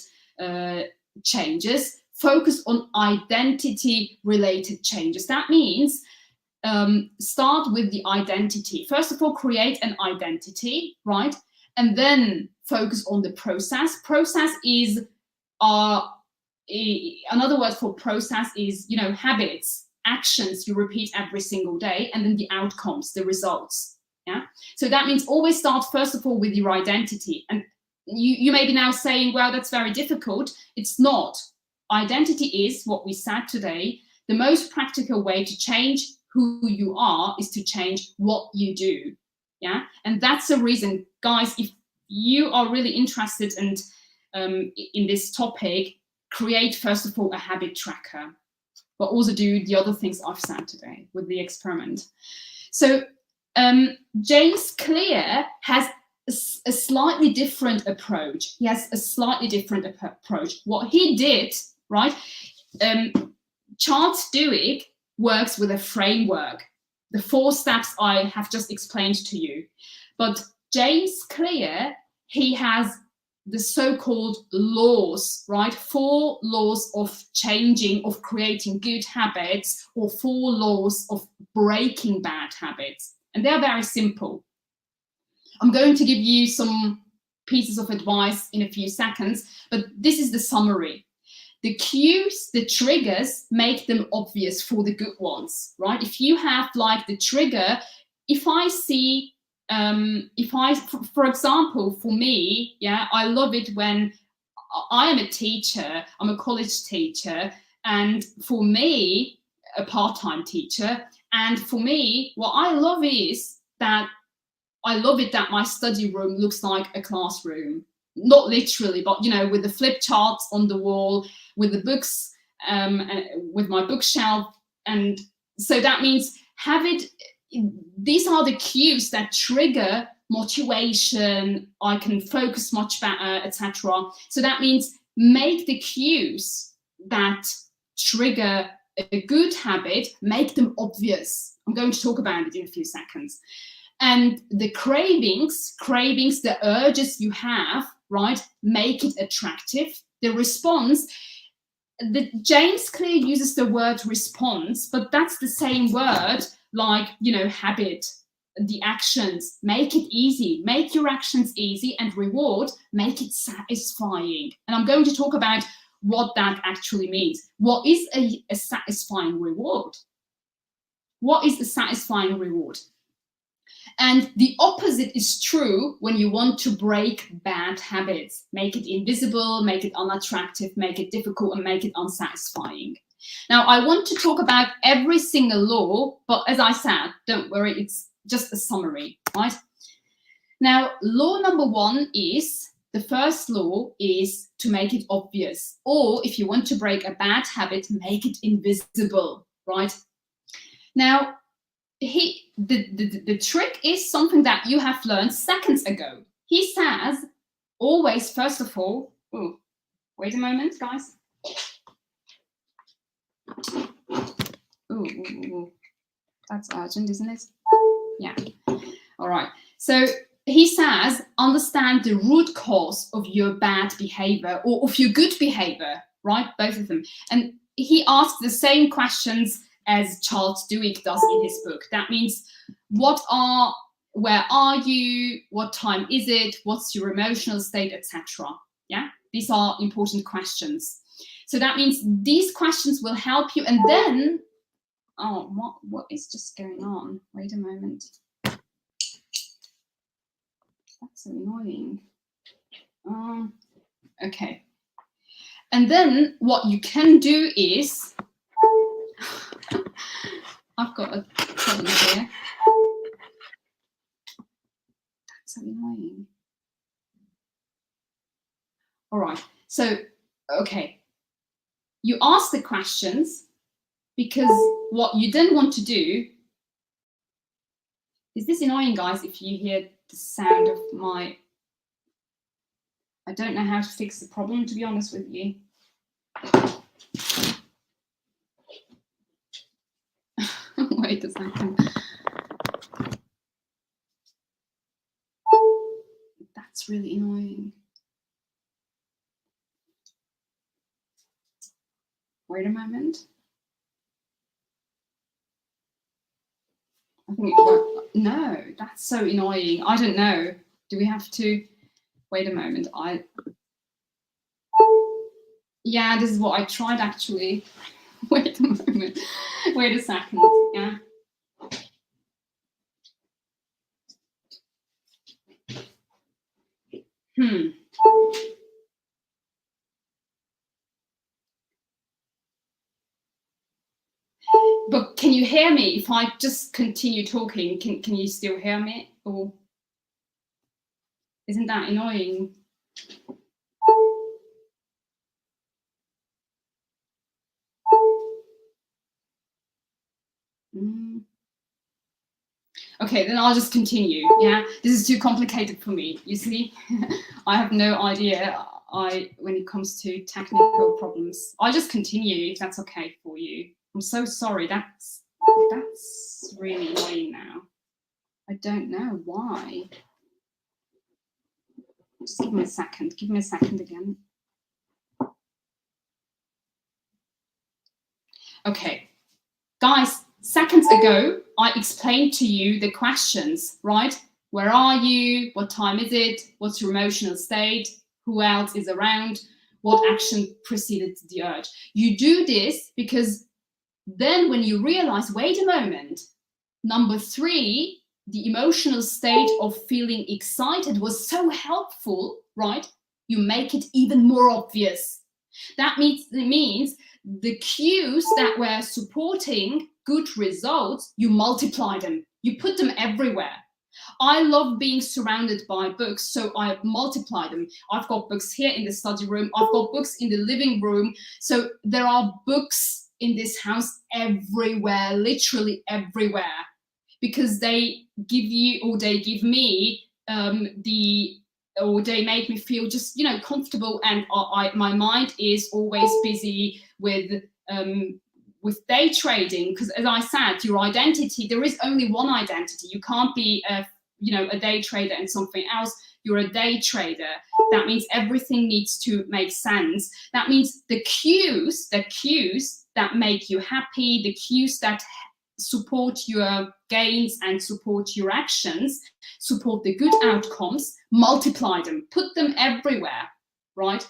changes, focus on identity-related changes. That means start with the identity. First of all, create an identity, right? And then focus on the process. Process is, another word for process is, you know, habits, actions you repeat every single day, and then the outcomes, the results. Yeah. So that means always start first of all with your identity. And you may be now saying, well, that's very difficult. It's not. Identity is, what we said today, the most practical way to change who you are is to change what you do. Yeah. And that's the reason, guys, if you are really interested in this topic, create first of all a habit tracker, but also do the other things I've said today with the experiment. So James Clear has a slightly different approach. He has a slightly different approach. What he did, right? Charles Duhigg works with a framework, the 4 steps I have just explained to you. But James Clear, he has the so-called laws, right? 4 laws of changing, of creating good habits, or 4 laws of breaking bad habits. And they're very simple. I'm going to give you some pieces of advice in a few seconds, but this is the summary. The cues, the triggers, make them obvious for the good ones, right? If you have like the trigger, if I see, for example, for me, yeah, I love it when I am a teacher, I'm a college teacher, and for me, a part-time teacher, and for me, what I love is that I love it that my study room looks like a classroom. Not literally, but, you know, with the flip charts on the wall, with the books, with my bookshelf. And so that means these are the cues that trigger motivation. I can focus much better, etc. So that means make the cues that trigger a good habit, make them obvious. I'm going to talk about it in a few seconds. And the cravings, the urges you have, right, make it attractive. The response, James Clear uses the word response, but that's the same word like, you know, habit, the actions. Make it easy, make your actions easy, and reward, make it satisfying. And I'm going to talk about what that actually means. What is a satisfying reward? What is a satisfying reward? And the opposite is true when you want to break bad habits. Make it invisible, make it unattractive, make it difficult, and make it unsatisfying. Now, I want to talk about every single law, but as I said, don't worry, it's just a summary, right? Now, law number 1 is, the first law is to make it obvious. Or if you want to break a bad habit, make it invisible, right? Now, the trick is something that you have learned seconds ago. He says, always, first of all, oh, wait a moment, guys. Ooh, that's urgent, isn't it? Yeah. All right. So he says, understand the root cause of your bad behavior or of your good behavior, right? Both of them. And he asks the same questions as Charles Duhigg does in his book. That means, where are you? What time is it? What's your emotional state, etc. Yeah, these are important questions. So that means these questions will help you. And then, oh, what is just going on? Wait a moment. That's annoying. Okay. And then what you can do is, I've got a problem here. So annoying. All right. So, okay. You ask the questions because what you then want to do is this annoying, guys, if you hear the sound of my... I don't know how to fix the problem, to be honest with you. Wait a second. That's really annoying. Wait a moment. I think no, that's so annoying. I don't know. Do we have to wait a moment? Yeah, this is what I tried actually. Wait a moment. Wait a second. Yeah. But can you hear me? If I just continue talking, can you still hear me? Or isn't that annoying? Okay, then I'll just continue. Yeah, this is too complicated for me. You see, I have no idea. When it comes to technical problems, I'll just continue if that's okay for you. I'm so sorry. That's really annoying now. I don't know why. Just give me a second. Give me a second again. Okay, guys. Seconds ago, I explained to you the questions, right? Where are you? What time is it? What's your emotional state? Who else is around? What action preceded the urge? You do this because then when you realize, wait a moment, number 3, the emotional state of feeling excited was so helpful, right? You make it even more obvious. That means the cues that were supporting good results, you multiply them. You put them everywhere. I love being surrounded by books, so I multiply them. I've got books here in the study room. I've got books in the living room. So there are books in this house everywhere, literally everywhere, because they give you, or they give me or they make me feel just, comfortable, and my mind is always busy with day trading, because as I said, your identity, there is only one identity. You can't be a day trader and something else. You're a day trader. That means everything needs to make sense. That means the cues that make you happy, the cues that support your gains and support your actions, support the good outcomes, multiply them, put them everywhere, right?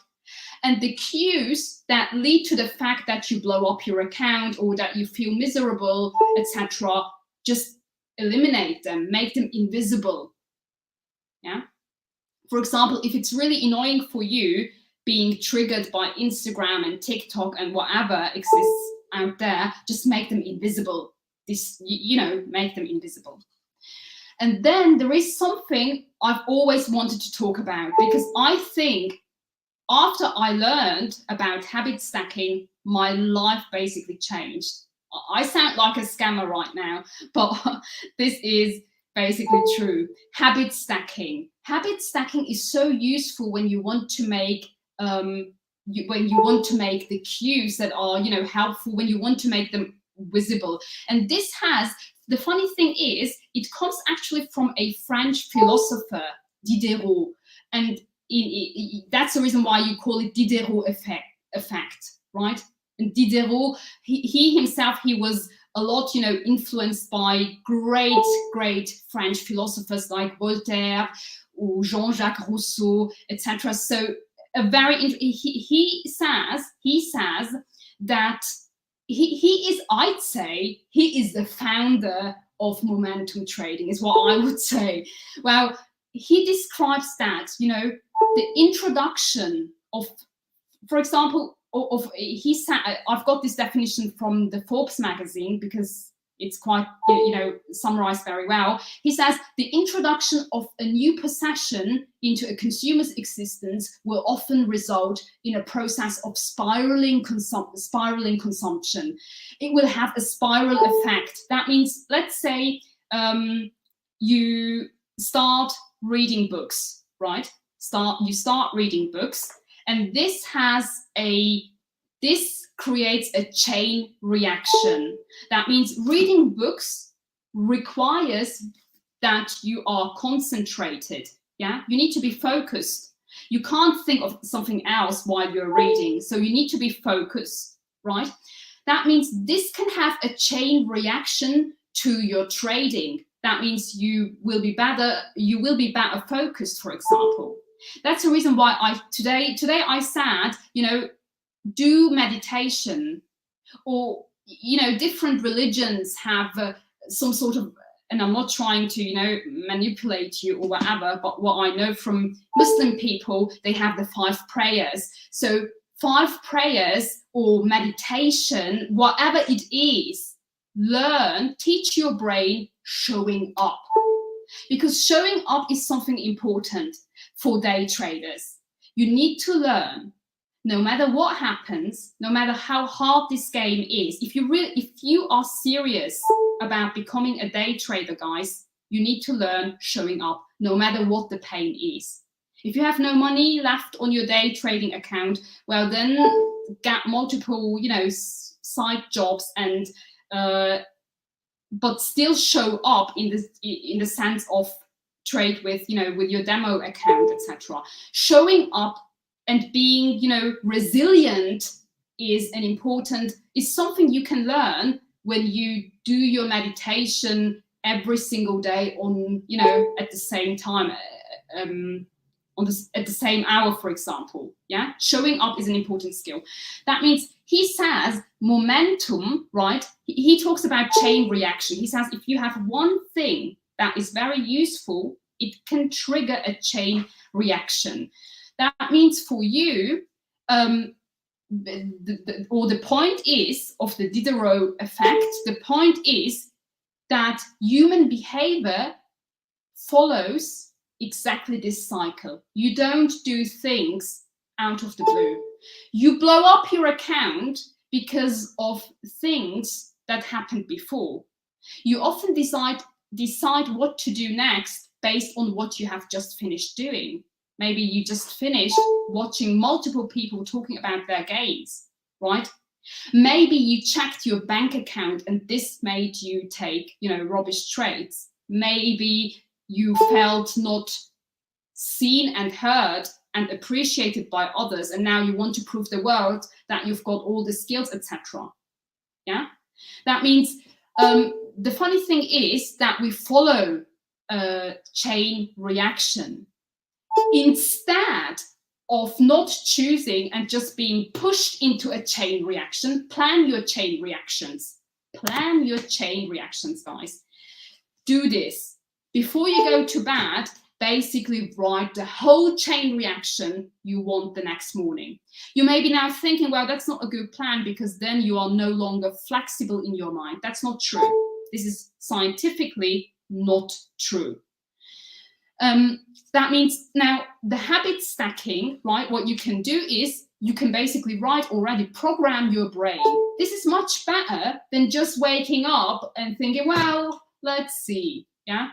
And the cues that lead to the fact that you blow up your account or that you feel miserable, etc., just eliminate them, make them invisible. Yeah. For example, if it's really annoying for you being triggered by Instagram and TikTok and whatever exists out there, just make them invisible. Make them invisible. And then there is something I've always wanted to talk about, because I think after I learned about habit stacking, my life basically changed. I sound like a scammer right now, but this is basically true. Habit stacking. Habit stacking is so useful when you want to make the cues that are helpful, when you want to make them visible. And this the funny thing is, it comes actually from a French philosopher, Diderot, and that's the reason why you call it Diderot effect, right? And Diderot, he himself, he was a lot, influenced by great French philosophers like Voltaire or Jean-Jacques Rousseau, etc. So he says that he is, I'd say, he is the founder of momentum trading, is what I would say. Well, he describes that, the introduction of, for example, he said, I've got this definition from the Forbes magazine, because it's quite, summarized very well. He says the introduction of a new possession into a consumer's existence will often result in a process of spiraling consumption. It will have a spiral effect. That means, let's say you start reading books, right? You start reading books, and this creates a chain reaction. That means reading books requires that you are concentrated. Yeah, you need to be focused. You can't think of something else while you're reading, so you need to be focused, right? That means this can have a chain reaction to your trading. That means you will be better focused, for example. That's the reason why today I said, do meditation, or different religions have some sort of, and I'm not trying to manipulate you or whatever, but what I know from Muslim people, they have the 5 prayers. So 5 prayers or meditation, whatever it is, teach your brain showing up, because showing up is something important for day traders. You need to learn, no matter what happens, no matter how hard this game is, if you are serious about becoming a day trader, guys, you need to learn showing up, no matter what the pain is. If you have no money left on your day trading account, well, then get multiple, side jobs, and but still show up in the sense of trade with your demo account, etc. Showing up and being, resilient is something you can learn when you do your meditation every single day on, at the same time, at the same hour, for example. Yeah, showing up is an important skill. That means, he says, momentum, right? He talks about chain reaction. He says if you have one thing that is very useful, it can trigger a chain reaction. That means for you, the point is of the Diderot effect, the point is that human behavior follows exactly this cycle. You don't do things out of the blue. You blow up your account because of things that happened before. You often decide what to do next based on what you have just finished doing. Maybe you just finished watching multiple people talking about their gains, right? Maybe you checked your bank account and this made you take, rubbish trades. Maybe you felt not seen and heard and appreciated by others, and now you want to prove the world that you've got all the skills, etc. Yeah, that means the funny thing is that we follow a chain reaction instead of not choosing and just being pushed into a chain reaction. Plan your chain reactions. Plan your chain reactions, guys. Do this before you go to bed. Basically write the whole chain reaction you want the next morning. You may be now thinking, well, that's not a good plan, because then you are no longer flexible in your mind. That's not true. This is scientifically not true. That means now the habit stacking, right? What you can do is you can basically program your brain. This is much better than just waking up and thinking, well, let's see. Yeah,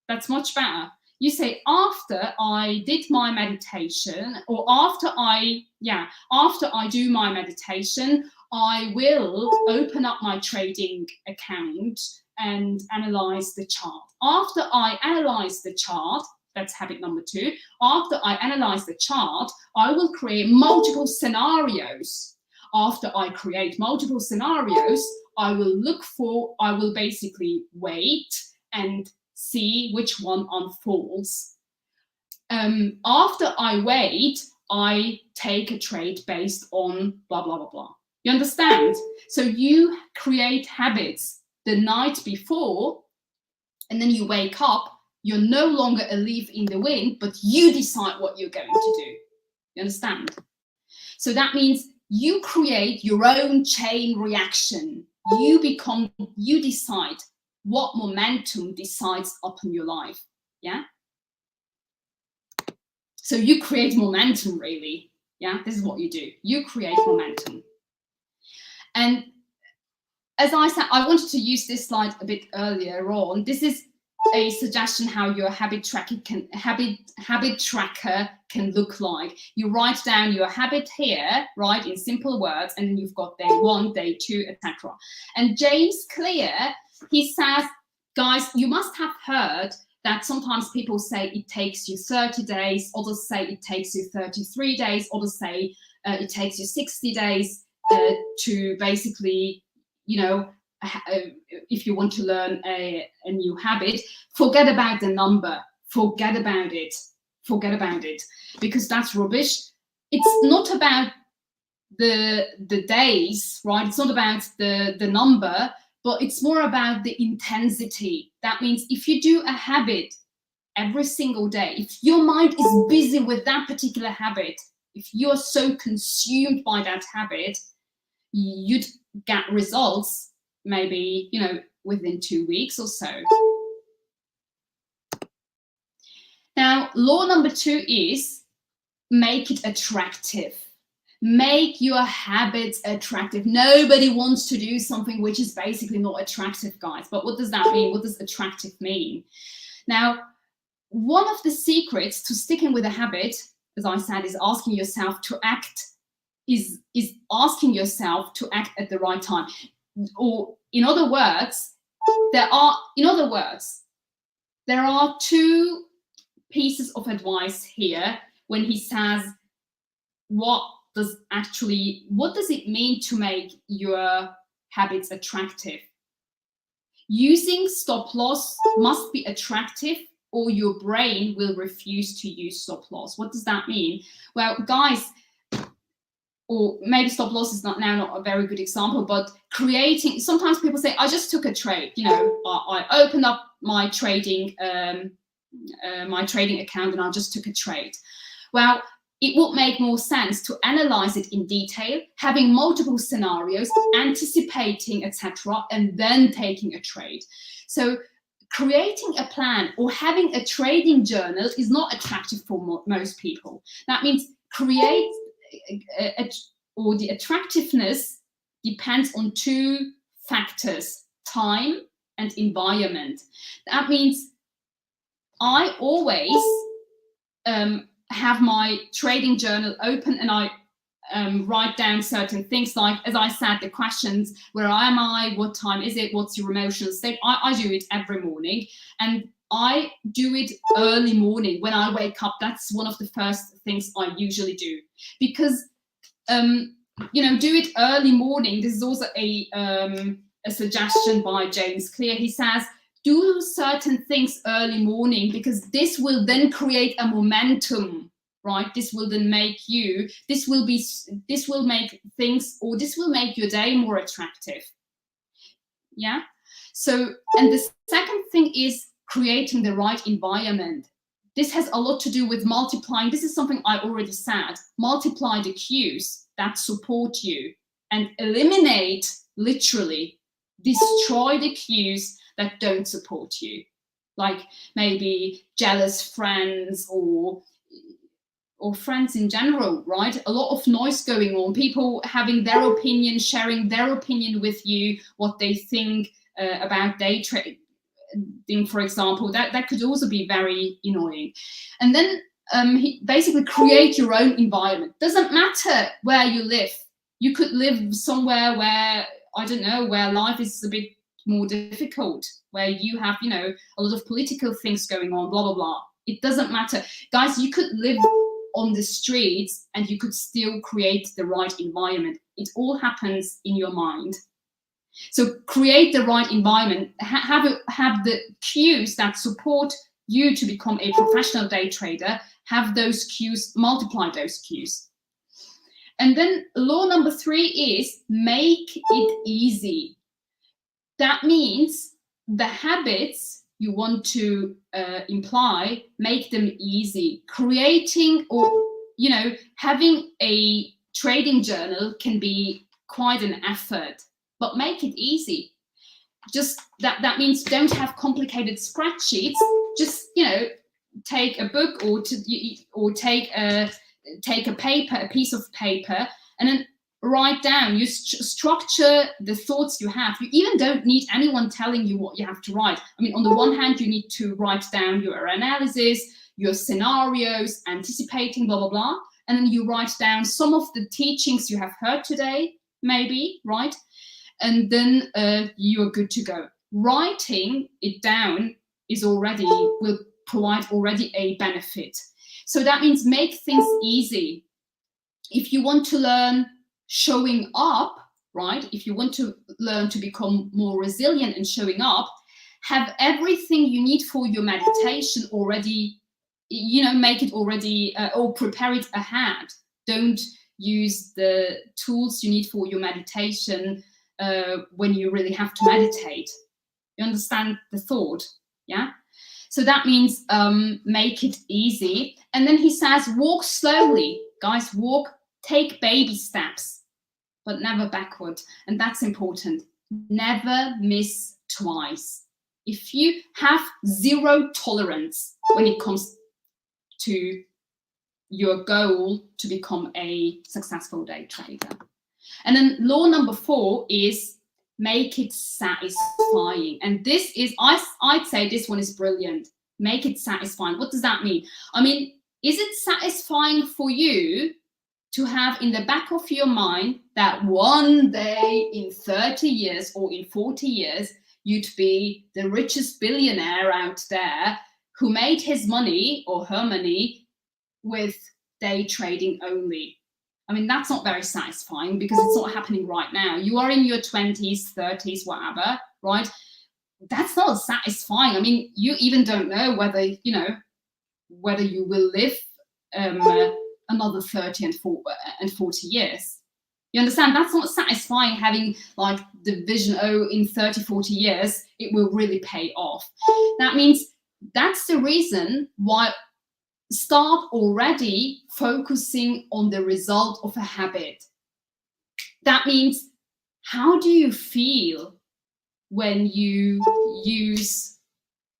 that's much better. You say, after I did my meditation, or after I do my meditation, I will open up my trading account and analyze the chart. After I analyze the chart, that's habit number 2. After I analyze the chart, I will create multiple scenarios. After I create multiple scenarios, I will basically wait and see which one unfolds. After I wait, I take a trade based on blah, blah, blah, blah. You understand? So you create habits the night before, and then you wake up, you're no longer a leaf in the wind, but you decide what you're going to do. You understand? So that means you create your own chain reaction. you decide what momentum decides upon your life. Yeah. So you create momentum, really. Yeah, this is what you do. You create momentum. And as I said, I wanted to use this slide a bit earlier on. This is a suggestion how your habit tracker can look like. You write down your habit here, right, in simple words, and then you've got day 1, day 2, etc. And James Clear, he says, guys, you must have heard that sometimes people say it takes you 30 days, others say it takes you 33 days, others say it takes you 60 days to basically, you know, if you want to learn a new habit. Forget about the number, forget about it, because that's rubbish. It's not about the days, right? It's not about the number, but it's more about the intensity. That means if you do a habit every single day, if your mind is busy with that particular habit, if you're so consumed by that habit, you'd get results maybe, you know, within 2 weeks or so. Now, law number 2 is make it attractive. Make your habits attractive. Nobody wants to do something which is basically not attractive, guys. But what does that mean? What does attractive mean? Now, one of the secrets to sticking with a habit, as I said, is asking yourself to act, is asking yourself to act at the right time. Or in other words, there are 2 pieces of advice here when he says, what does it mean to make your habits attractive? Using stop loss must be attractive, or your brain will refuse to use stop loss. What does that mean? Well, guys, or maybe stop loss is not a very good example, but creating, sometimes people say, I just took a trade, you know, I opened up my trading account and I just took a trade. Well, it would make more sense to analyze it in detail, having multiple scenarios, anticipating, etc., and then taking a trade. So creating a plan or having a trading journal is not attractive for most people. That means the attractiveness depends on 2 factors, time and environment. That means I always have my trading journal open and I write down certain things, like, as I said, the questions: where am I, what time is it, what's your emotional state? I do it every morning, and I do it early morning when I wake up. That's one of the first things I usually do, because you know, do it early morning. This is also a suggestion by James Clear. He says, do certain things early morning, because this will then create a momentum, right? This will then make this will make your day more attractive. Yeah. So, and the second thing is creating the right environment. This has a lot to do with multiplying. This is something I already said. Multiply the cues that support you and eliminate, literally destroy the cues that don't support you, like maybe jealous friends or friends in general, right? A lot of noise going on, people having their opinion, sharing their opinion with you, what they think about day trading, for example. That could also be very annoying. And then basically create your own environment. Doesn't matter where you live. You could live somewhere where, I don't know, where life is a bit more difficult, where you have, you know, a lot of political things going on, blah, blah, blah. It doesn't matter. Guys, you could live on the streets and you could still create the right environment. It all happens in your mind. So create the right environment, have the cues that support you to become a professional day trader, have those cues, multiply those cues. And then law number 3 is make it easy. That means the habits you want to imply, make them easy. Creating, or, you know, having a trading journal can be quite an effort. but make it easy. Just that means don't have complicated spreadsheets. Just, you know, take a book or take a paper, a piece of paper, and then write down. You structure the thoughts you have. You even don't need anyone telling you what you have to write. I mean, on the one hand, you need to write down your analysis, your scenarios, anticipating, blah, blah, blah. And then you write down some of the teachings you have heard today, maybe, right? And then you are good to go. Writing it down will provide already a benefit. So that means make things easy. If you want to learn showing up, right? If you want to learn to become more resilient and showing up, have everything you need for your meditation already, you know, make it already or prepare it ahead. Don't use the tools you need for your meditation when you really have to meditate. You understand the thought? Yeah. So that means make it easy. And then he says, walk slowly. Guys, take baby steps, but never backward. And that's important. Never miss twice. If you have zero tolerance when it comes to your goal to become a successful day trader. And then law number 4 is make it satisfying. And this is, I'd say this one is brilliant. Make it satisfying. What does that mean? I mean, is it satisfying for you to have in the back of your mind that one day in 30 years or in 40 years, you'd be the richest billionaire out there who made his money or her money with day trading only? I mean, that's not very satisfying because it's not happening right now. You are in your 20s, 30s, whatever, right? That's not satisfying. I mean, you even don't know whether, you know, whether you will live another 30 and 40 years. You understand? That's not satisfying, having like the vision, oh, in 30, 40 years, it will really pay off. That means that's the reason why start already focusing on the result of a habit. That means, how do you feel when you use,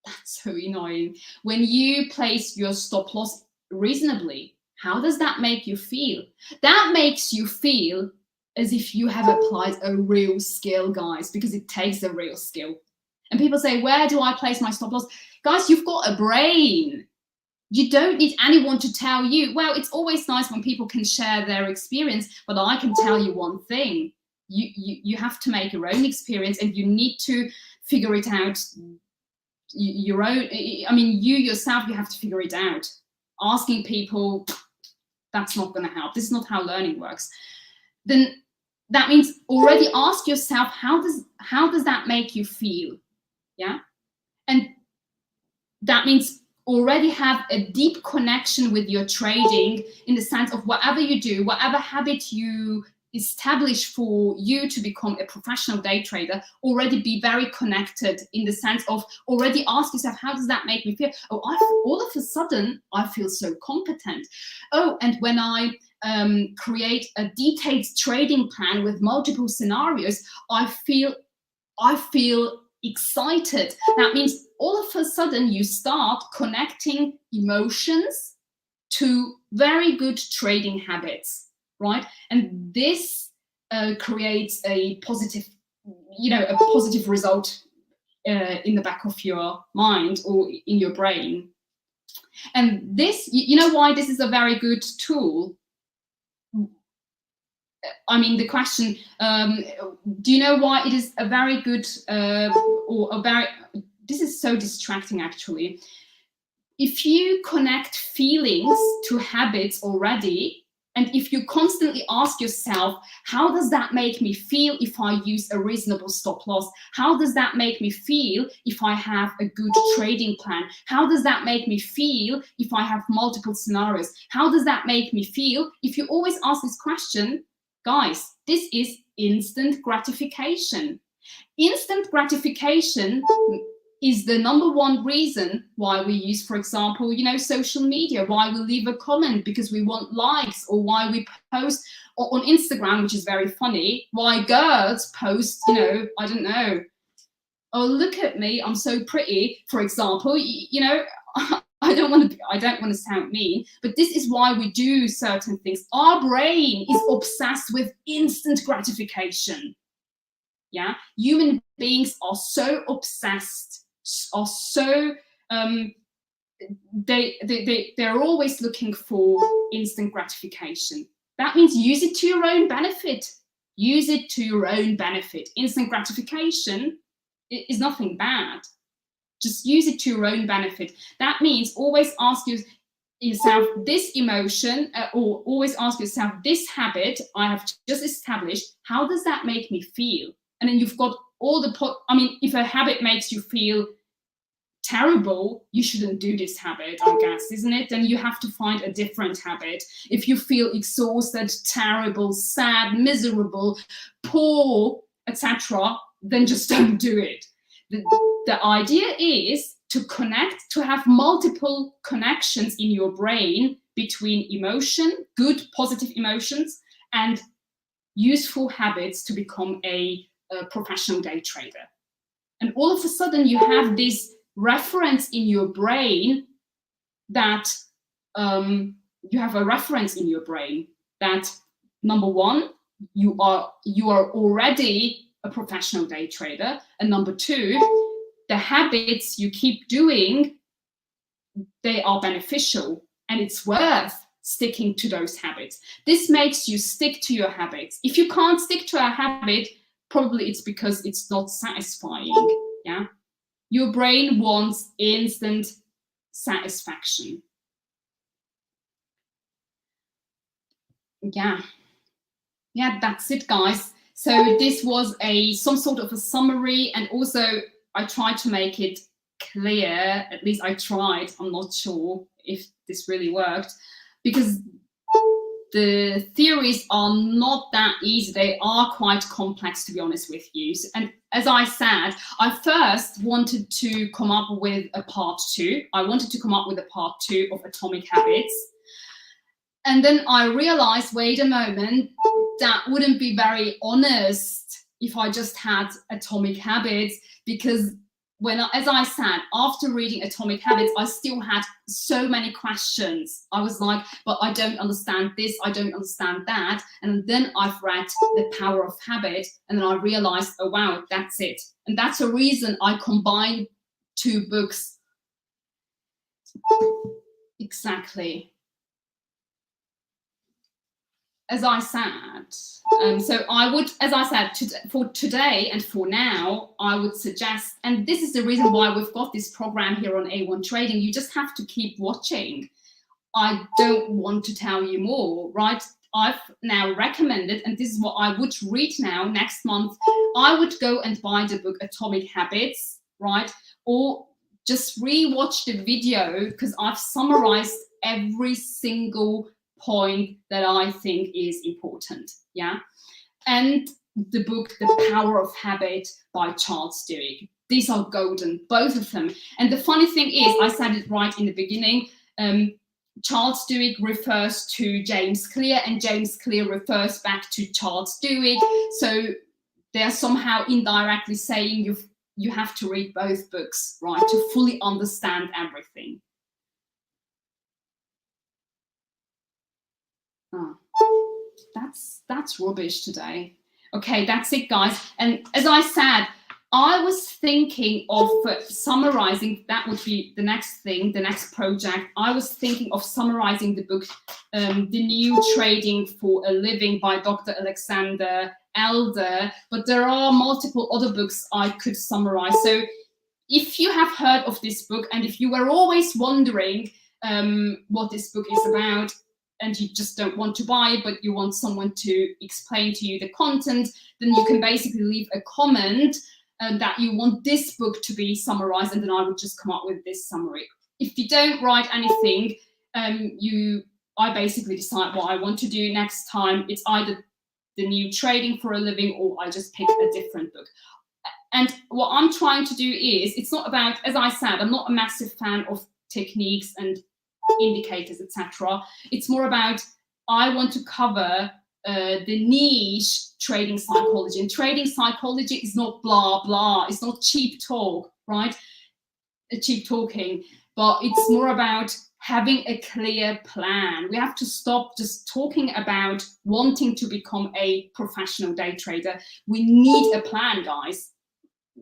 that's so annoying, when you place your stop loss reasonably? How does that make you feel? That makes you feel as if you have applied a real skill, guys, because it takes a real skill. And people say, where do I place my stop loss? Guys, you've got a brain. You don't need anyone to tell you. Well, it's always nice when people can share their experience, but I can tell you one thing. You have to make your own experience, and you need to figure it out your own. I mean, you yourself, you have to figure it out. Asking people, that's not going to help. This is not how learning works. Then that means already ask yourself, how does that make you feel? Yeah. And that means already have a deep connection with your trading, in the sense of whatever you do, whatever habit you establish for you to become a professional day trader, already be very connected, in the sense of already ask yourself, how does that make me feel? Oh, all of a sudden, I feel so competent. Oh, and when I create a detailed trading plan with multiple scenarios, I feel excited. That means all of a sudden you start connecting emotions to very good trading habits, right? And this creates a positive, a positive result in the back of your mind or in your brain. And this, you know why this is a very good tool? I mean, the question, do you know why it is a very good this is so distracting actually. If you connect feelings to habits already, and if you constantly ask yourself, how does that make me feel if I use a reasonable stop loss? How does that make me feel if I have a good trading plan? How does that make me feel if I have multiple scenarios? How does that make me feel? If you always ask this question, guys, this is instant gratification. Instant gratification is the #1 reason why we use, for example, you know, social media, why we leave a comment because we want likes, or why we post on Instagram, which is very funny, why girls post, you know, I don't know, oh, look at me, I'm so pretty, for example, you know, I don't want to sound mean, but this is why we do certain things. Our brain is obsessed with instant gratification. Yeah, human beings are so obsessed, are so they're always looking for instant gratification. That means use it to your own benefit. Use it to your own benefit. Instant gratification is nothing bad. Just use it to your own benefit. That means always ask yourself this emotion, or always ask yourself this habit I have just established, how does that make me feel? And then you've got all the, I mean, if a habit makes you feel terrible, you shouldn't do this habit, I guess, isn't it? Then you have to find a different habit. If you feel exhausted, terrible, sad, miserable, poor, etc., then just don't do it. The idea is to connect, to have multiple connections in your brain between emotion, good, positive emotions, and useful habits to become a professional day trader. And all of a sudden you have this reference in your brain that you have a reference in your brain that #1, you are already a professional day trader, and #2, the habits you keep doing, they are beneficial, and it's worth sticking to those habits. This makes you stick to your habits. If you can't stick to a habit, probably it's because it's not satisfying. Yeah, your brain wants instant satisfaction. Yeah, that's it, guys. So this was some sort of a summary, and also I tried to make it clear, at least I tried, I'm not sure if this really worked, because the theories are not that easy. They are quite complex, to be honest with you. And as I said, I first wanted to come up with a part 2. I wanted to come up with a part 2 of Atomic Habits. And then I realized, wait a moment, that wouldn't be very honest if I just had Atomic Habits, because as I said, after reading Atomic Habits, I still had so many questions. I was like, but I don't understand this, I don't understand that. And then I've read The Power of Habit, and then I realized, oh wow, that's it. And that's a reason I combined 2 books. Exactly. As I said, so I would, as I said, for today and for now, I would suggest, and this is the reason why we've got this program here on A1 Trading, you just have to keep watching. I don't want to tell you more, right? I've now recommended, and this is what I would read now next month, I would go and buy the book Atomic Habits, right? Or just re-watch the video, because I've summarized every single point that I think is important, yeah? And the book, The Power of Habit by Charles Duhigg. These are golden, both of them. And the funny thing is, I said it right in the beginning, Charles Duhigg refers to James Clear, and James Clear refers back to Charles Duhigg. So they're somehow indirectly saying you have to read both books, right, to fully understand everything. Oh, that's rubbish today. Okay, that's it, guys. And as I said, I was thinking of summarizing, that would be the next thing, the next project. I was thinking of summarizing the book, The New Trading for a Living by Dr. Alexander Elder, but there are multiple other books I could summarize. So if you have heard of this book, and if you were always wondering what this book is about, and you just don't want to buy it, but you want someone to explain to you the content, then you can basically leave a comment that you want this book to be summarized, and then I would just come up with this summary. If you don't write anything, I basically decide what I want to do next time. It's either The New Trading for a Living, or I just pick a different book. And what I'm trying to do is, it's not about, as I said, I'm not a massive fan of techniques and indicators, etc. It's more about, I want to cover the niche trading psychology. And trading psychology is not blah, blah. It's not cheap talk, right? Cheap talking. But it's more about having a clear plan. We have to stop just talking about wanting to become a professional day trader. We need a plan, guys.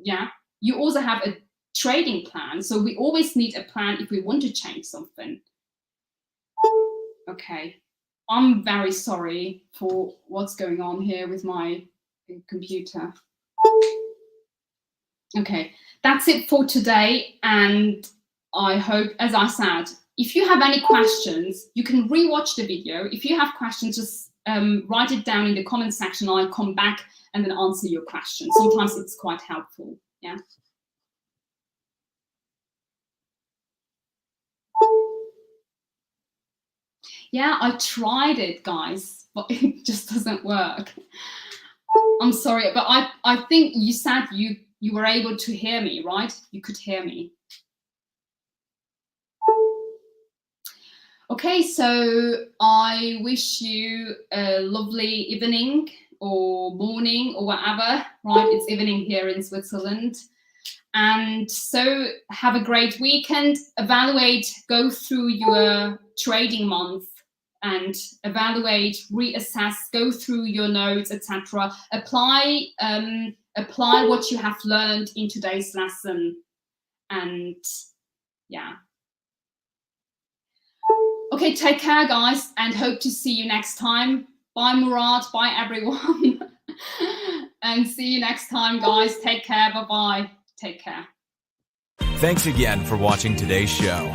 Yeah, you also have a trading plan, so we always need a plan if we want to change something. Okay, I'm very sorry for what's going on here with my computer. Okay, that's it for today, and I hope, as I said, if you have any questions, you can rewatch the video. If you have questions, just write it down in the comment section. I'll come back and then answer your questions. Sometimes it's quite helpful. Yeah. Yeah, I tried it, guys, but it just doesn't work. I'm sorry, but I think you said you were able to hear me, right? You could hear me. Okay, so I wish you a lovely evening or morning or whatever, right? It's evening here in Switzerland. And so have a great weekend. Evaluate, go through your trading month and evaluate, reassess, go through your notes, etc. Apply what you have learned in today's lesson. And yeah. Okay, take care, guys, and hope to see you next time. Bye, Murad. Bye, everyone. And see you next time, guys. Take care. Bye-bye. Take care. Thanks again for watching today's show.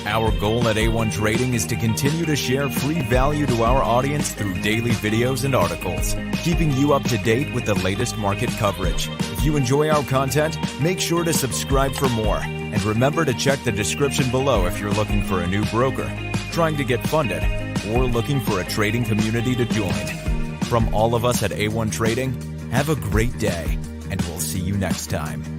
Our goal at A1 Trading is to continue to share free value to our audience through daily videos and articles, keeping you up to date with the latest market coverage. If you enjoy our content, make sure to subscribe for more. And remember to check the description below if you're looking for a new broker, trying to get funded, or looking for a trading community to join. From all of us at A1 Trading, have a great day, and we'll see you next time.